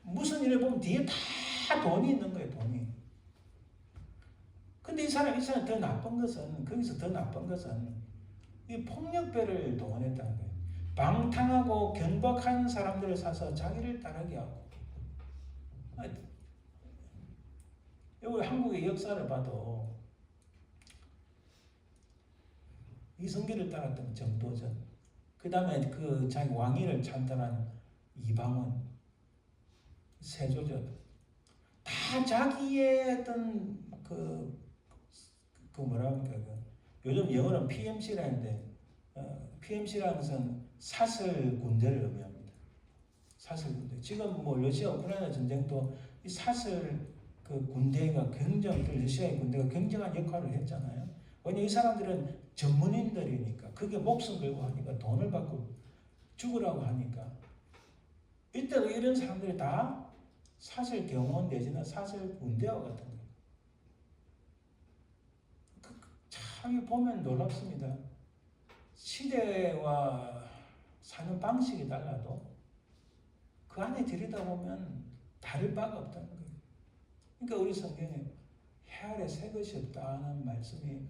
무슨 일을 보면 뒤에 다 돈이 있는 거예요. 돈이. 근데 이 사람 더 나쁜 것은 거기서 더 나쁜 것은 이 폭력배를 동원했다는 거예요. 방탕하고 경박한 사람들을 사서 자기를 따르게 하고. 여기 한국의 역사를 봐도 이성계를 따랐던 정도전, 그 다음에 그 자기 왕위를 찬탈한 이방원, 세조전, 다 자기의 어떤 요즘 영어는 PMC라는데 PMC라는 것은 사설 군대를 의미합니다. 사설 군대. 지금 러시아 우크라이나 전쟁도 이 사설 그 군대가 굉장히 러시아의 군대가 굉장한 역할을 했잖아요. 왜냐면 이 사람들은 전문인들이니까 그게 목숨 걸고 하니까 돈을 받고 죽으라고 하니까 이때도 이런 사람들이 다 사설 경호원 내지는 사설 군대와 같은 거예요. 참 보면 놀랍습니다. 시대와 사는 방식이 달라도 그 안에 들여다보면 다를 바가 없다는 거예요. 그러니까 우리 성경에 해 아래 새 것이 없다는 말씀이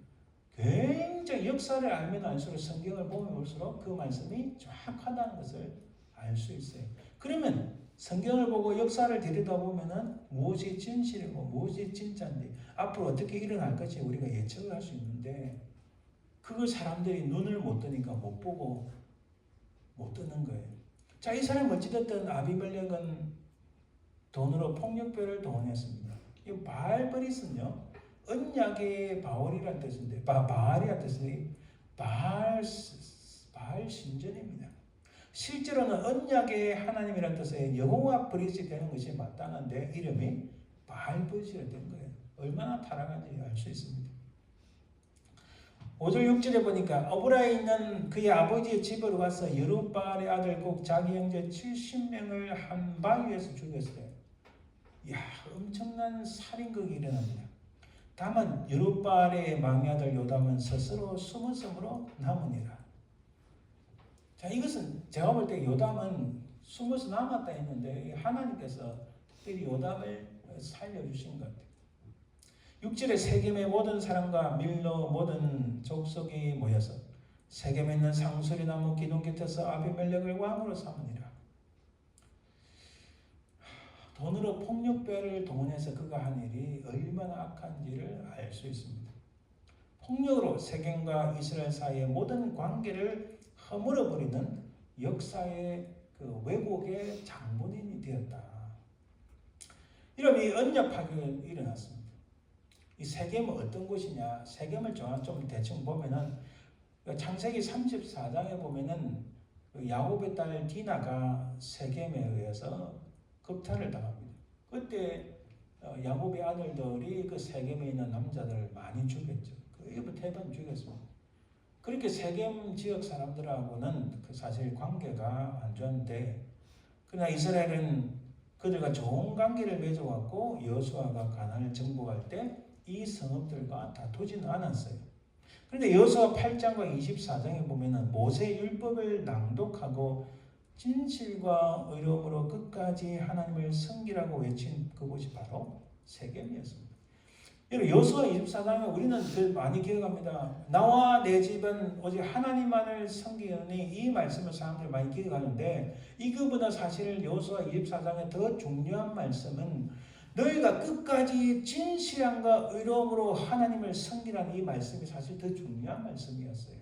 굉장히 역사를 알면 알수록 성경을 보면 볼수록 그 말씀이 정확하다는 것을 알 수 있어요. 그러면 성경을 보고 역사를 들여다보면은 무엇이 진실이고 무엇이 진짜인지 앞으로 어떻게 일어날 것인지 우리가 예측을 할 수 있는데 그걸 사람들이 눈을 못 뜨니까 못 보고 못 뜨는 거예요. 자, 이 사람이 어찌됐든 아비멜렉은 돈으로 폭력배를 동원했습니다. 이 바알브릿은요 언약의 바울이라는 뜻인데 바알이라는 뜻이 바알 신전입니다. 실제로는 언약의 하나님이라는 뜻의 여호와 브릿이 되는 것이 마땅한데 이름이 바알브릿이 된 거예요. 얼마나 타락한지 알 수 있습니다. 5절 6절에 보니까 어브라에 있는 그의 아버지의 집으로 가서 여룹바알의 아들 곧 자기 형제 70명을 한 바위에서 죽였어요. 이야, 엄청난 살인극이 일어납니다. 다만 여룹바알의 막내아들 요담은 스스로 숨었으므로 남으니라. 자, 이것은 제가 볼 때 요담은 숨어서 남았다 했는데 하나님께서 특별히 요담을 살려주신 것 같아요. 6절에 세겜의 모든 사람과 밀로 모든 족속이 모여서 세겜에 있는 상수리 나무 기둥 곁에서 아비멜렉을 왕으로 삼으니라. 돈으로 폭력배를 동원해서 그가 한 일이 얼마나 악한지를 알 수 있습니다. 폭력으로 세겜과 이스라엘 사이의 모든 관계를 허물어버리는 역사의 그 왜곡의 장본인이 되었다. 이런 이 언약 파괴가 일어났습니다. 이 세겜은 어떤 곳이냐? 세겜을 좀 대충 보면은 창세기 34장에 보면은 야곱의 딸 디나가 세겜에 의해서 겁탈을 당합니다. 그때 야곱의 아들들이 그 세겜에 있는 남자들을 많이 죽였죠. 그 대부분 죽였습니다. 그렇게 세겜 지역 사람들하고는 그 사실 관계가 안 좋은데, 그러나 이스라엘은 그들과 좋은 관계를 맺어왔고 여호수아가 가나안을 정복할 때 이 성읍들과 다투지는 않았어요. 그런데 여호수아 8장과 24장에 보면은 모세 율법을 낭독하고 진실과 의로움으로 끝까지 하나님을 섬기라고 외친 그곳이 바로 세겜이었습니다. 여호수아 24장에 우리는 많이 기억합니다. 나와 내 집은 오직 하나님만을 섬기니, 이 말씀을 사람들이 많이 기억하는데, 이거보다 사실 여호수아 24장에 더 중요한 말씀은 너희가 끝까지 진실함과 의로움으로 하나님을 섬기라는 이 말씀이 사실 더 중요한 말씀이었어요.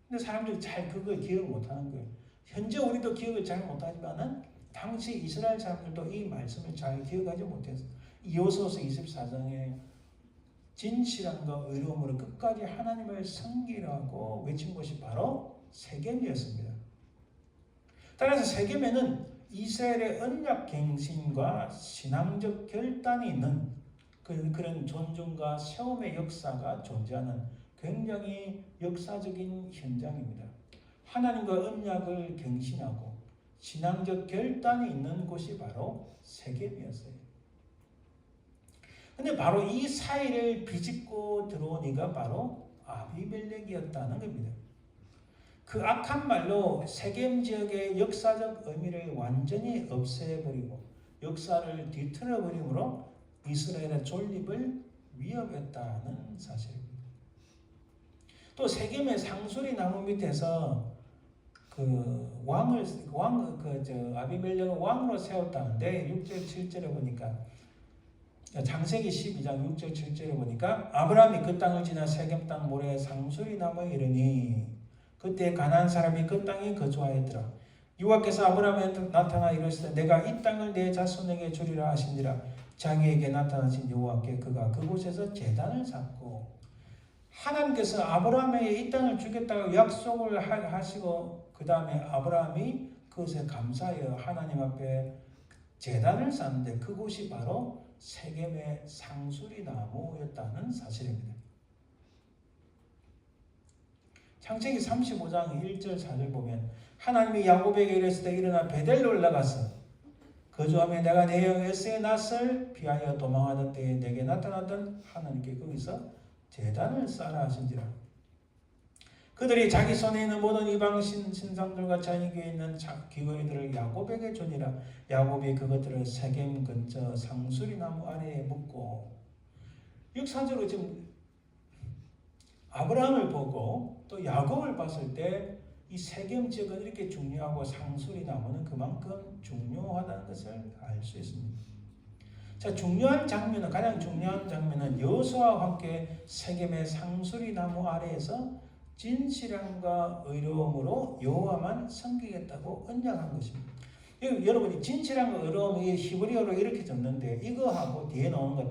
근데 사람들이 잘 그걸 기억을 못하는 거예요. 현재 우리도 기억을 잘 못하지만은 당시 이스라엘 사람들도 이 말씀을 잘 기억하지 못했어요. 여호수아서 24장에 진실함과 의로움으로 끝까지 하나님을 섬기라고 외친 곳이 바로 세겜이었습니다. 따라서 세겜에는 이스라엘의 언약 갱신과 신앙적 결단이 있는 그런 존중과 세움의 역사가 존재하는 굉장히 역사적인 현장입니다. 하나님과 언약을 갱신하고 신앙적 결단이 있는 곳이 바로 세겜이었어요. 근데 바로 이 사이를 비집고 들어온 이가 바로 아비멜렉이었다는 겁니다. 그 악한 말로 세겜 지역의 역사적 의미를 완전히 없애버리고 역사를 뒤틀어버림으로 이스라엘의 존립을 위협했다는 사실입니다. 또 세겜의 상수리 나무 밑에서 아비멜렉을 왕으로 세웠다는데 6절 7절에 보니까, 창세기 12장 6절 7절에 보니까 아브라함이 그 땅을 지나 세겜 땅 모래에 상수리 나무에 이르니 그때 가나안 사람이 그 땅에 거주하였더라. 여호와께서 아브라함에게 나타나 이르시되 내가 이 땅을 내 자손에게 주리라 하시니라. 자기에게 나타나신 여호와께 그가 그곳에서 제단을 쌓고, 하나님께서 아브라함에게 이 땅을 주겠다고 약속을 하시고 그 다음에 아브라함이 그것에 감사하여 하나님 앞에 제단을 쌓는데 그곳이 바로 세겜의 상수리 나무였다는 사실입니다. 창세기 35장 1절 4절 보면 하나님이 야곱에게 이르시되 일어나 베델로 올라가서 거주하며 내가 내 형 에서의 낯을 피하여 도망하던 때에 내게 나타났던 하나님께 거기서 제단을 쌓아 하신지라. 그들이 자기 손에 있는 모든 이방 신상들과 자기에게 있는 귀거이들을 야곱에게 주니라. 야곱이 그것들을 세겜 근처 상수리 나무 아래에 묻고, 역사적으로 지금 아브라함을 보고 또 야곱을 봤을 때 이 세겜 지역은 이렇게 중요하고 상수리 나무는 그만큼 중요하다는 것을 알 수 있습니다. 자, 가장 중요한 장면은 여호수아와 함께 세겜의 상수리 나무 아래에서 진실함과 의로움으로 여호와만 섬기겠다고 언약한 것입니다. 여러분이 진실함과 의로움이 히브리어로 이렇게 적는데 이거하고 뒤에 나오는 거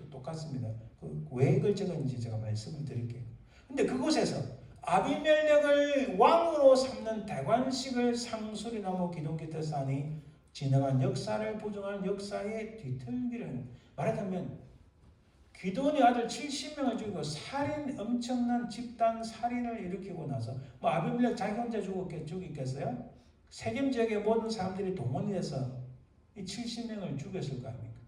똑같습니다. 왜 이걸 적었는지 제가 말씀을 드릴게요. 근데 그곳에서 아비멜렉을 왕으로 삼는 대관식을 상수리 나무 기둥 곁에 쌓니 지나간 역사를 부정한 역사의 뒤틀기를, 말하자면 기돈의 아들 70명을 죽이고 엄청난 집단 살인을 일으키고 나서 아비멜렉 자기 혼자 죽였겠어요? 세겜 지역의 모든 사람들이 동원이 돼서 이 70명을 죽였을 거 아닙니까?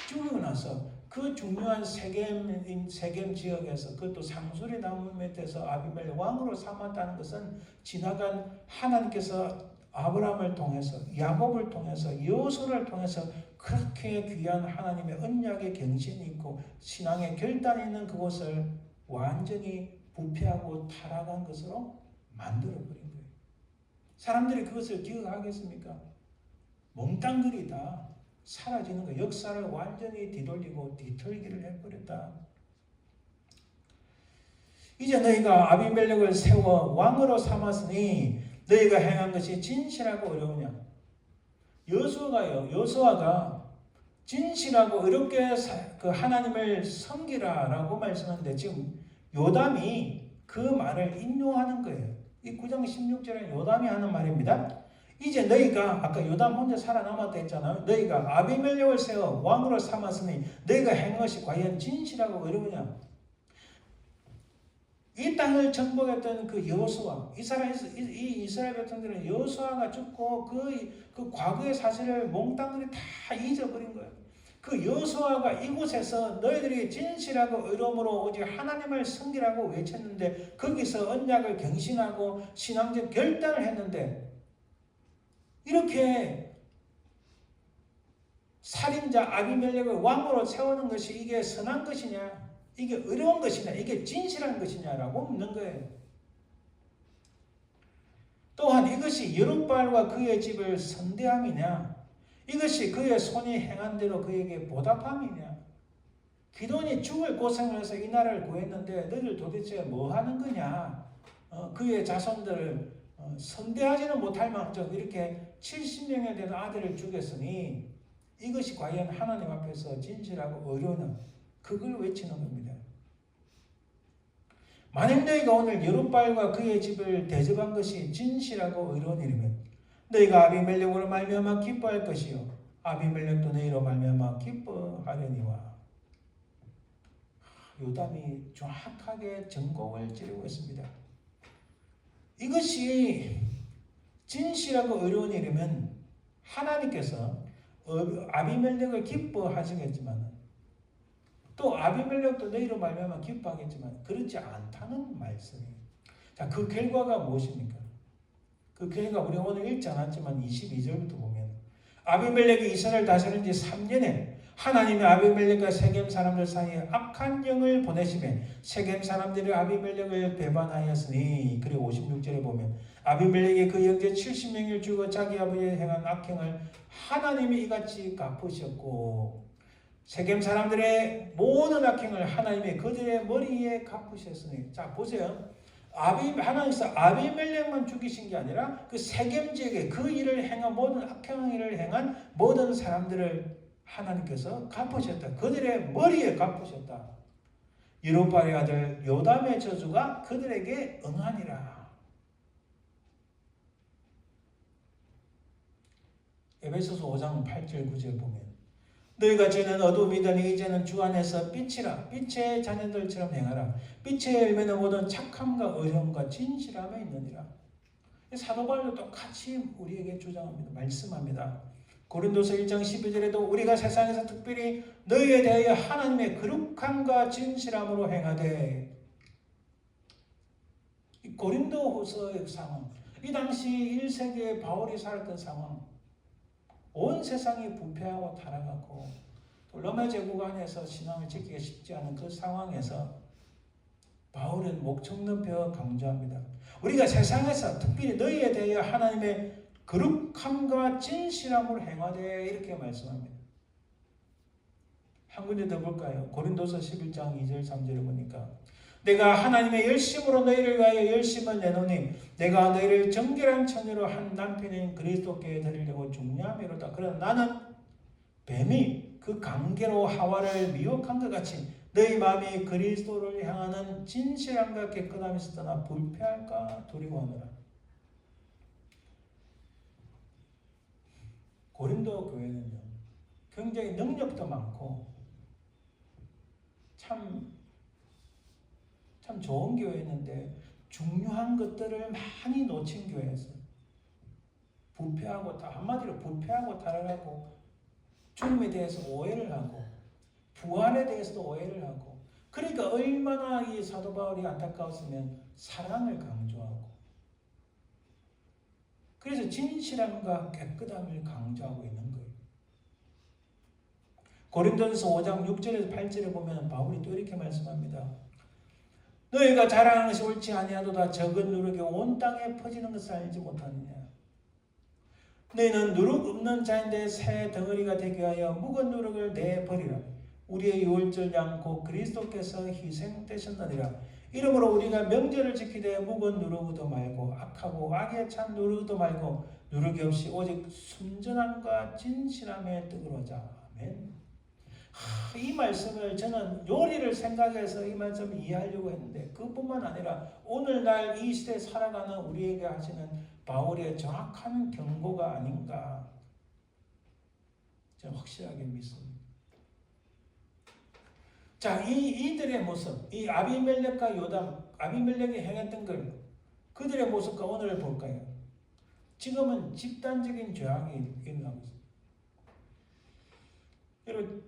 죽이고 나서 그 중요한 세겜 지역에서, 그것도 상수리 나무 밑에서 아비멜렉 왕으로 삼았다는 것은 지나간 하나님께서 아브라함을 통해서, 야곱을 통해서, 여호수아를 통해서 그렇게 귀한 하나님의 언약의 갱신이 있고 신앙의 결단이 있는 그곳을 완전히 부패하고 타락한 것으로 만들어버린 거예요. 사람들이 그것을 기억하겠습니까? 몽땅들이 다 사라지는 거, 역사를 완전히 뒤돌리고 뒤틀기를 해버렸다. 이제 너희가 아비멜렉을 세워 왕으로 삼았으니 너희가 행한 것이 진실하고 어려우냐? 여호수아가 진실하고 어렵게 그 하나님을 섬기라라고 말씀하는데 지금 요담이 그 말을 인용하는 거예요. 이 9장 16절에 요담이 하는 말입니다. 이제 너희가 아까 요담 혼자 살아남았다 했잖아요. 너희가 아비멜렉을 세워 왕으로 삼았으니 너희가 행한 것이 과연 진실하고 어려우냐? 이 땅을 정복했던 그 여호수아, 이스라엘 백성들은 여호수아가 죽고 그 과거의 사실을 몽땅들이 다 잊어버린 거예요. 그 여호수아가 이곳에서 너희들이 진실하고 의로움으로 오직 하나님을 섬기라고 외쳤는데 거기서 언약을 경신하고 신앙적 결단을 했는데 이렇게 살인자 아비멜렉을 왕으로 세우는 것이 이게 선한 것이냐? 이게 어려운 것이냐? 이게 진실한 것이냐라고 묻는 거예요. 또한 이것이 여룹바알과 그의 집을 선대함이냐? 이것이 그의 손이 행한 대로 그에게 보답함이냐? 기돈이 죽을 고생을 해서 이 나라를 구했는데 너희들 도대체 뭐 하는 거냐? 그의 자손들을 선대하지는 못할 만큼 이렇게 70명에 대한 아들을 죽였으니 이것이 과연 하나님 앞에서 진실하고 어려우냐? 그걸 외치는 겁니다. 만약 너희가 오늘 여룹바알과 그의 집을 대접한 것이 진실하고 의로운 일이면 너희가 아비멜렉으로 말미암아 기뻐할 것이요 아비멜렉도 너희로 말미암아 기뻐하려니와. 요담이 정확하게 전곡을 찌르고 있습니다. 이것이 진실하고 의로운 일이면 하나님께서 아비멜렉을 기뻐하시겠지만 또 아비멜렉도 너희로 말미암아 기뻐하겠지만 그렇지 않다는 말씀이에요. 자, 그 결과가 무엇입니까? 그 결과 우리가 오늘 읽지 않았지만 22절부터 보면 아비멜렉이 이스라엘 다스린 지 3년에 하나님이 아비멜렉과 세겜 사람들 사이에 악한 영을 보내시매 세겜 사람들이 아비멜렉을 배반하였으니. 그리고 56절에 보면 아비멜렉이 그 형제 70명을 죽어 자기 아버지의 행한 악행을 하나님이 이같이 갚으셨고 세겜 사람들의 모든 악행을 하나님이 그들의 머리에 갚으셨으니. 자, 보세요. 하나님께서 아비멜렉만 죽이신 게 아니라 그 세겜 지역에 그 일을 행한 모든 악행 일을 행한 모든 사람들을 하나님께서 갚으셨다. 그들의 머리에 갚으셨다. 여룹바알의 아들 요담의 저주가 그들에게 응하니라. 에베소서 5장 8절 9절 보면 너희가 전에는 어둠이더니 이제는 주 안에서 빛이라. 빛의 자녀들처럼 행하라. 빛의 열매는 모든 착함과 의로움과 진실함에 있느니라. 사도 바울도 똑같이 우리에게 주장합니다. 말씀합니다. 고린도서 1장 12절에도 우리가 세상에서 특별히 너희에 대하여 하나님의 거룩함과 진실함으로 행하되. 이 고린도후서의 상황, 이 당시 1세기에 바울이 살았던 상황, 온 세상이 부패하고 타락하고 또 로마 제국 안에서 신앙을 지키기 쉽지 않은 그 상황에서 바울은 목청 높여 강조합니다. 우리가 세상에서 특별히 너희에 대하여 하나님의 거룩함과 진실함으로 행하되 이렇게 말씀합니다. 한 군데 더 볼까요? 고린도서 11장 2절 3절을 보니까 내가 하나님의 열심으로 너희를 위하여 열심을 내노니 내가 너희를 정결한 처녀로 한 남편인 그리스도께 드리려고 중요함이로다. 그러나 나는 뱀이 그 관계로 하와를 미혹한 것 같이 너희 마음이 그리스도를 향하는 진실함과 깨끗함에서 떠나 불패할까 두려워하노라. 고린도 교회는요, 굉장히 능력도 많고 참 좋은 교회였는데 중요한 것들을 많이 놓친 교회였어요. 부패하고, 한마디로 부패하고 타락하고 죽음에 대해서 오해를 하고 부활에 대해서도 오해를 하고. 그러니까 얼마나 이 사도 바울이 안타까웠으면 사랑을 강조하고 그래서 진실함과 깨끗함을 강조하고 있는 거예요. 고린도전서 5장 6절에서 8절에 보면 바울이 또 이렇게 말씀합니다. 너희가 자랑하는 것이 옳지 아니하도다 적은 누룩이 온 땅에 퍼지는 것을 알지 못하느냐. 너희는 누룩 없는 자인데 새 덩어리가 되게 하여 묵은 누룩을 내버리라. 우리의 유월절 양 곧 그리스도께서 희생되셨느니라. 이러므로 우리가 명절을 지키되 묵은 누룩도 말고 악하고 악에 찬 누룩도 말고 누룩이 없이 오직 순전함과 진실함에 뜨거로자. 아멘. 이 말씀을 저는 요리를 생각해서 이 말씀을 이해하려고 했는데 그뿐만 아니라 오늘날 이 시대에 살아가는 우리에게 하시는 바울의 정확한 경고가 아닌가 저는 확실하게 믿습니다. 자, 이들의 모습, 이 아비멜렉과 요담, 아비멜렉이 행했던 걸 그들의 모습과 오늘을 볼까요? 지금은 집단적인 죄악이 일어나고 있습니다. 여러분,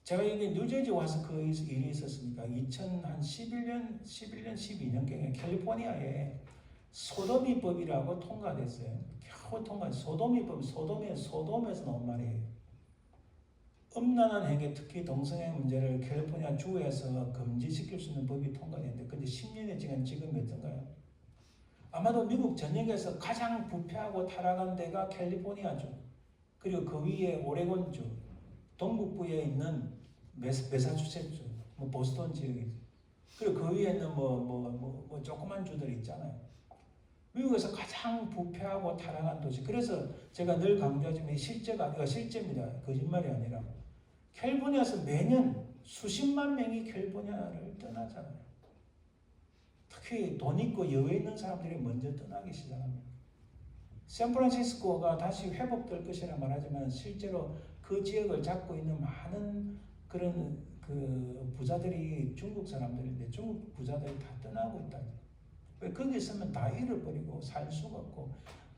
제가 여기 뉴저지 와서 그 일이 있었으니까 2011년, 12년경에 캘리포니아에 소도미법이라고 통과됐어요. 겨우 통과됐어요. 소도미법, 소돔에서 나온 말이에요. 음란한 행위, 특히 동성애 문제를 캘리포니아 주에서 금지시킬 수 있는 법이 통과됐는데 근데 10년이 지금 어떤가요? 아마도 미국 전역에서 가장 부패하고 타락한 데가 캘리포니아주, 그리고 그 위에 오레곤주, 동북부에 있는 매사추세츠, 보스턴 지역이죠. 그리고 그 위에는 조그만 주들 있잖아요. 미국에서 가장 부패하고 타락한 도시. 그래서 제가 늘 강조하지만 실제입니다. 거짓말이 아니라. 캘리포니아에서 매년 수십만 명이 캘리포니아를 떠나잖아요. 특히 돈 있고 여유 있는 사람들이 먼저 떠나기 시작합니다. 샌프란시스코가 다시 회복될 것이라 말하지만 실제로 그 지역을 잡고 있는 많은 그런 그 부자들이 중국 사람들인데 중국 부자들이 다 떠나고 있다. 왜 거기 있으면 다 잃어버리고 살 수가 없고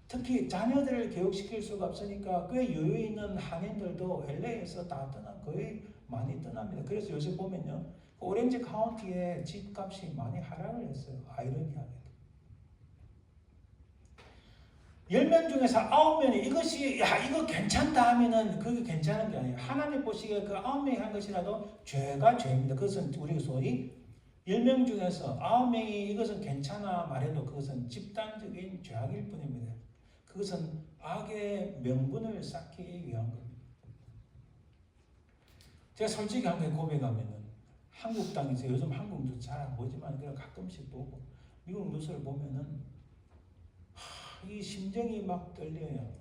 특히 자녀들을 교육시킬 수가 없으니까 꽤 여유 있는 한인들도 LA에서 다 거의 많이 떠납니다. 그래서 요새 보면요, 오렌지 카운티의 집값이 많이 하락을 했어요. 아이러니하게. 10명 중에서 9명이 이거 괜찮다 하면은 그게 괜찮은 게 아니에요. 하나님 보시기에 그 9명이 한 것이라도 죄가 죄입니다. 그것은 우리가 소위 10명 중에서 9명이 이것은 괜찮아 말해도 그것은 집단적인 죄악일 뿐입니다. 그것은 악의 명분을 쌓기 위한 겁니다. 제가 솔직히 한 개 고백하면은 한국 땅에서 요즘 한국 뉴스 잘 안 보지만 그냥 가끔씩 보고 미국 뉴스를 보면은 이 심정이 막 떨려요.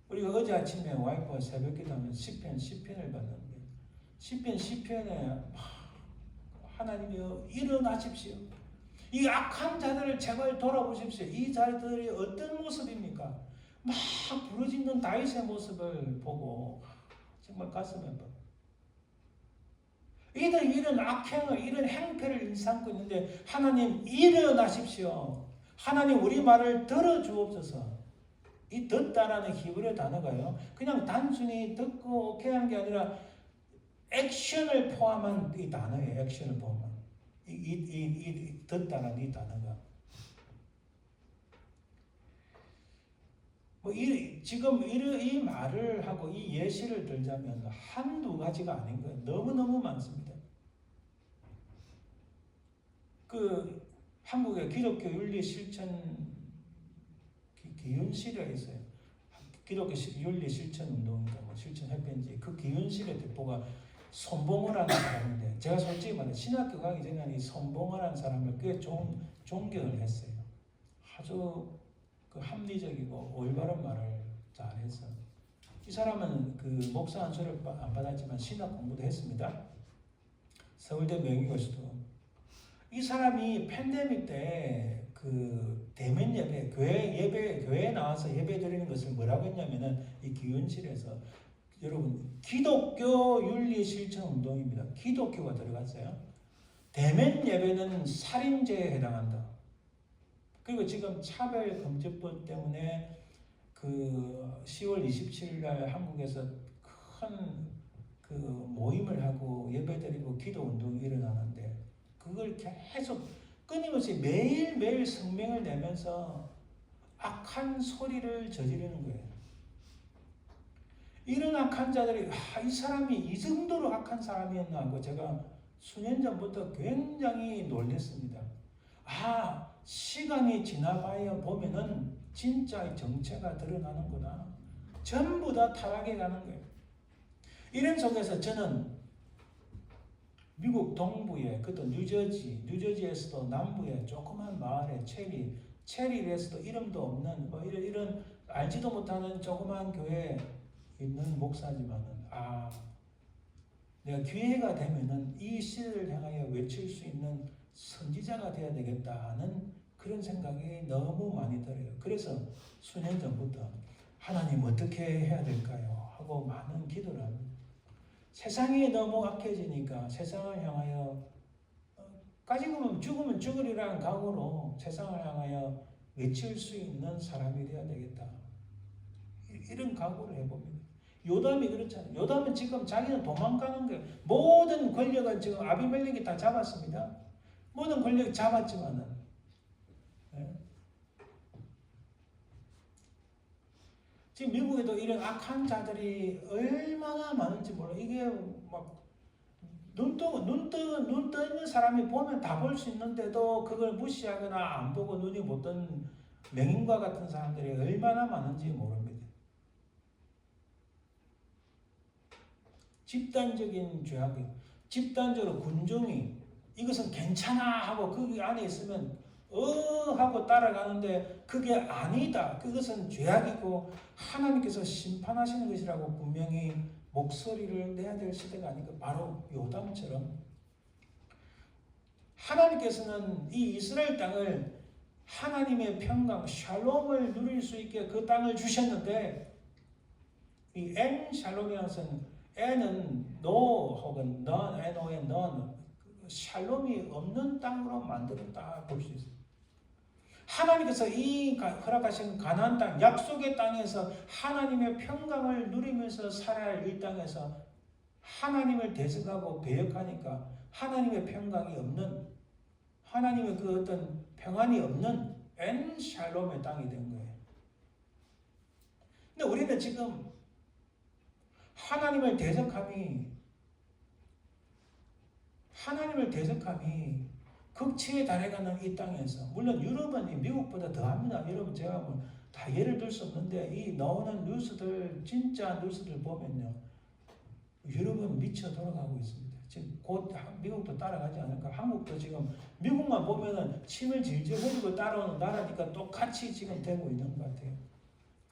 우리가 어제 아침에 와이프와 새벽 기도하면 시편을 봤는데 시편에 하나님이여 일어나십시오. 이 악한 자들을 제발 돌아보십시오. 이 자들이 어떤 모습입니까? 막 부르짖는 다윗의 모습을 보고 정말 가슴이 아파. 이들이 이런 악행을, 이런 행패를 일삼고 있는데 하나님 일어나십시오. 하나님 우리 말을 들어주옵소서. 이 듣다라는 히브리 단어가요, 그냥 단순히 듣고 오케이 하는 게 아니라 액션을 포함한 이 단어예요. 액션을 포함한 이 듣다라는 이 단어가 지금 이 말을 하고 이 예시를 들자면 한두 가지가 아닌 거예요. 너무너무 많습니다. 그 한국의 기독교 윤리 실천 기윤실에 있어요. 기독교 윤리 실천 운동인가 실천 협회인지 그 기윤실의 대표가 손봉호라는 사람인데 제가 솔직히 말해 신학교 가기 전에 이 손봉호라는 사람을 꽤 존경을 했어요. 아주 그 합리적이고 올바른 말을 잘해서 이 사람은 그 목사 안수를 안 받았지만 신학 공부도 했습니다. 서울대 명의교수도. 이 사람이 팬데믹 때 그 대면 예배, 교회에 나와서 예배 드리는 것을 뭐라고 했냐면은 이 기윤실에서 여러분 기독교 윤리 실천 운동입니다. 기독교가 들어갔어요. 대면 예배는 살인죄에 해당한다. 그리고 지금 차별금지법 때문에 그 10월 27일 날 한국에서 큰 그 모임을 하고 예배드리고 기도 운동이 일어나는데 그걸 계속 끊임없이 매일매일 성명을 내면서 악한 소리를 저지르는 거예요. 이런 악한 자들이 이 사람이 이 정도로 악한 사람이었나 하고 제가 수년 전부터 굉장히 놀랐습니다. 시간이 지나봐야 보면은 진짜의 정체가 드러나는구나. 전부 다 타락해 가는 거예요. 이런 속에서 저는 미국 동부에, 그것도 뉴저지에서도 남부에 조그만 마을에 체리에서도 이름도 없는 이런 알지도 못하는 조그만 교회에 있는 목사지만은 내가 기회가 되면은 이 시대를 향하여 외칠 수 있는 선지자가 되어야 되겠다 하는 그런 생각이 너무 많이 들어요. 그래서 수년 전부터 하나님 어떻게 해야 될까요? 하고 많은 기도를 합니다. 세상이 너무 악해지니까 세상을 향하여 가지고 죽으면 죽으리라는 각오로 세상을 향하여 외칠 수 있는 사람이 되어야 되겠다. 이런 각오를 해봅니다. 요담이 그렇잖아요. 요담은 지금 자기는 도망가는 거예요. 모든 권력을 지금 아비멜렉이 다 잡았습니다. 모든 권력이 잡았지만은 지금 미국에도 이런 악한 자들이 얼마나 많은지 몰라. 이게 막 눈 떠 있는 사람이 보면 다 볼 수 있는데도 그걸 무시하거나 안 보고 눈이 못 뜨는 맹인과 같은 사람들이 얼마나 많은지 모릅니다. 집단적인 죄악이, 집단적으로 군중이 이것은 괜찮아 하고 그 안에 있으면 하고 따라가는데 그게 아니다. 그것은 죄악이고 하나님께서 심판하시는 것이라고 분명히 목소리를 내야 될 시대가 아닌가. 바로 요담처럼 하나님께서는 이 이스라엘 땅을 하나님의 평강, 샬롬을 누릴 수 있게 그 땅을 주셨는데 이 샬롬이라는 것은 N은 no 혹은 none, N-O-N, none, 샬롬이 없는 땅으로 만들었다 볼 수 있어요. 하나님께서 이 허락하신 가나안 땅, 약속의 땅에서 하나님의 평강을 누리면서 살아야 할 이 땅에서 하나님을 대적하고 배역하니까 하나님의 평강이 없는, 하나님의 그 어떤 평안이 없는 샬롬의 땅이 된 거예요. 근데 우리는 지금 하나님을 대적함이 극치에 달해가는 이 땅에서, 물론 유럽은 미국보다 더합니다. 여러분 제가 뭐 다 예를 들 수 없는데 이 나오는 뉴스들, 진짜 뉴스들 보면요, 유럽은 미쳐 돌아가고 있습니다. 지금 곧 미국도 따라가지 않을까. 한국도 지금 미국만 보면은 침을 질질 흘리고 따라오는 나라니까 똑같이 지금 되고 있는 것 같아요.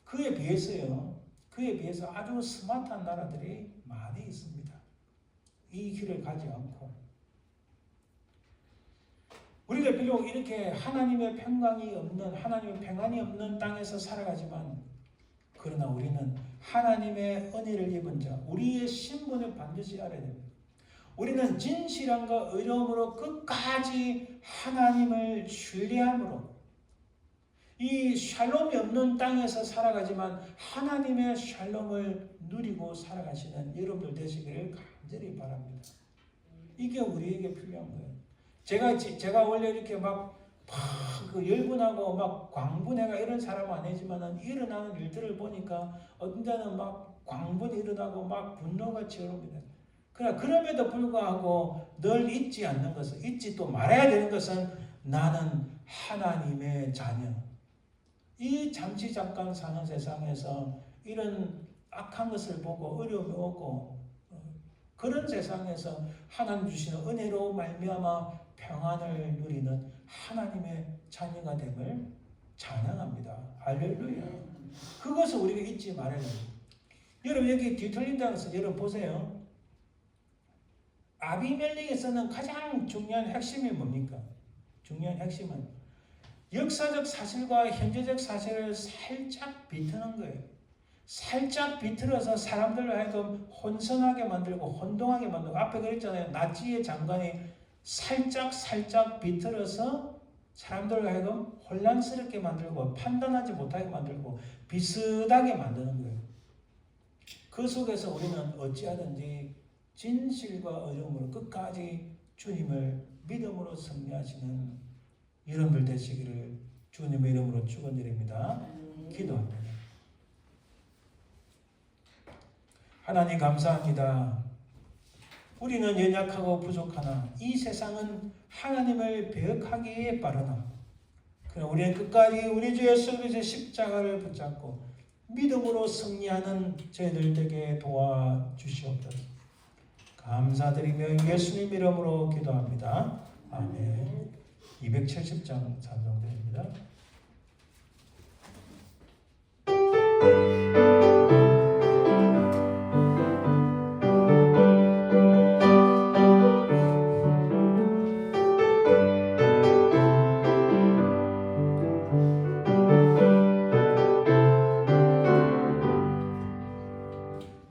그에 비해서 아주 스마트한 나라들이 많이 있습니다. 이 길을 가지 않고. 우리가 비록 이렇게 하나님의 평강이 없는, 하나님의 평안이 없는 땅에서 살아가지만, 그러나 우리는 하나님의 은혜를 입은 자, 우리의 신분을 반드시 알아야 됩니다. 우리는 진실함과 의로움으로 끝까지 하나님을 신뢰함으로 이 샬롬이 없는 땅에서 살아가지만 하나님의 샬롬을 누리고 살아가시는 여러분들 되시기를 간절히 바랍니다. 이게 우리에게 필요한 거예요. 제가 원래 이렇게 막 열분하고 막 광분해가 이런 사람은 아니지만은 일어나는 일들을 보니까 어떤 데는 막 광분이 일어나고 막 분노가 치열합니다. 그러나 그럼에도 불구하고 늘 잊지 않는 것은, 잊지 또 말아야 되는 것은 나는 하나님의 자녀. 이 잠시 잠깐 사는 세상에서 이런 악한 것을 보고 어려움이 오고 그런 세상에서 하나님 주시는 은혜로 말미암아 평안을 누리는 하나님의 자녀가 됨을 찬양합니다. 할렐루야. 그것을 우리가 잊지 말아야 됩니다. 여러분 여기 뒤틀린다는 것은 여러분 보세요. 아비멜렉에서는 가장 중요한 핵심이 뭡니까? 중요한 핵심은 역사적 사실과 현재적 사실을 살짝 비트는 거예요. 살짝 비틀어서 사람들을 하여금 혼선하게 만들고 혼동하게 만들고, 앞에 그랬잖아요. 나치의 장관이 살짝 비틀어서 사람들을 하여금 혼란스럽게 만들고 판단하지 못하게 만들고 비슷하게 만드는 거예요. 그 속에서 우리는 어찌하든지 진실과 의로움으로 끝까지 주님을 믿음으로 승리하시는 여러분들 되시기를 주님의 이름으로 축원드립니다. 기도합니다. 하나님 감사합니다. 우리는 연약하고 부족하나 이 세상은 하나님을 배역하기에 빠르나 그럼 우리는 끝까지 우리 주 예수 그리스도의 십자가를 붙잡고 믿음으로 승리하는 저희들 되게 도와주시옵소서. 감사드리며 예수님 이름으로 기도합니다. 아멘. 270장 찬송드립니다.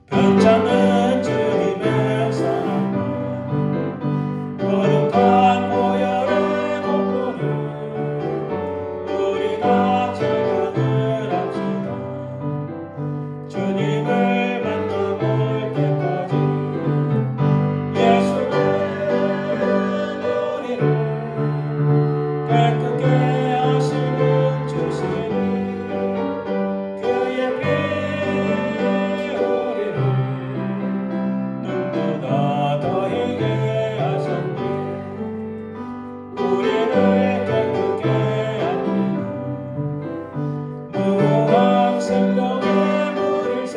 변찮은 주님의 사랑 거룩한 보혈의 공로를 우리 다 찬양을 합시다. 주님을 만나볼 때까지 예수는 우리를 깨끗게 하시는 주시니 그의 피 우리를 눈보다 더하게 하셨네. 우리를 깨끗게 하시는 무궁한 생명의 물일새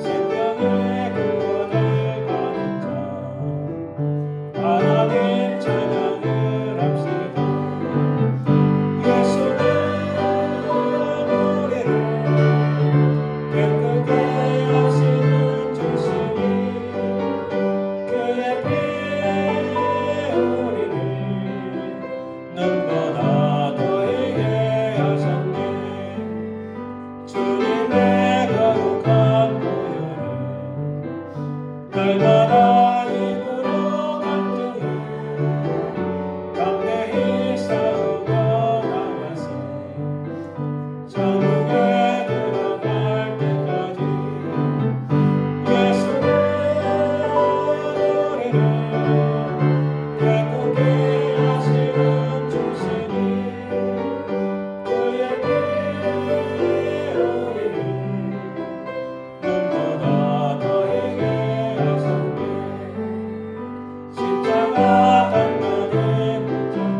생명의 구원을 받은 자 하나님 찬양을 합시다. 예수는 우리를 깨끗게 하시는 주시니 그의 피 우리를 눈보다 더하게 하셨네. 주님의 거룩한 보혈을 날마다 입으로 간증해 담대히 싸우고 나가세. 천국에 들어갈 때까지 예수는 우리를 깨끗게 하시는 주시니 그의 피 우리를 눈보다 더하게 하셨네. 십자가 단단히 붙잡고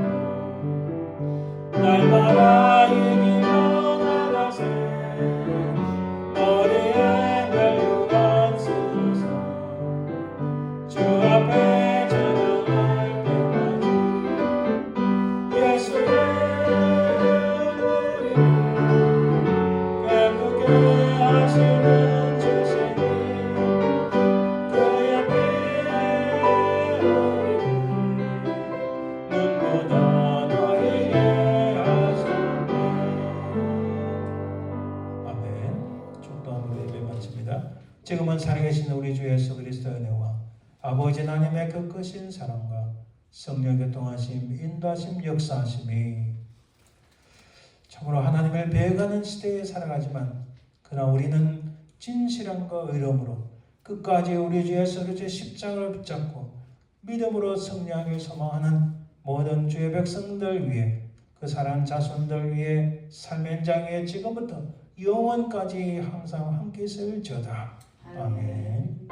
날마다 이기며 나가세. 머리에 멜류관 쓰소서. 주 앞에 찬양할 때까지 예수는 우리를 깨끗게 하시는 주시니 그의 피 우리를 눈보다 더하게 하셨네. 아멘. 축도함으로 예배 마칩니다. 지금은 살아계신 우리 주 예수 그리스도의 은혜와 아버지 하나님의 그 크신 사랑과 성령의 교통하심, 인도하심, 역사하심이 참으로 하나님을 배워가는 시대에 살아가지만 그러나 우리는 진실함과 의로움으로 끝까지 우리 주 예수 그리스도의 십자가를 붙잡고 믿음으로 승리하길 소망하는 모든 주의 백성들 위해 그 사랑 자손들 위해 삶의 현장 위에 지금부터 영원까지 항상 함께 있을지어다. 아멘.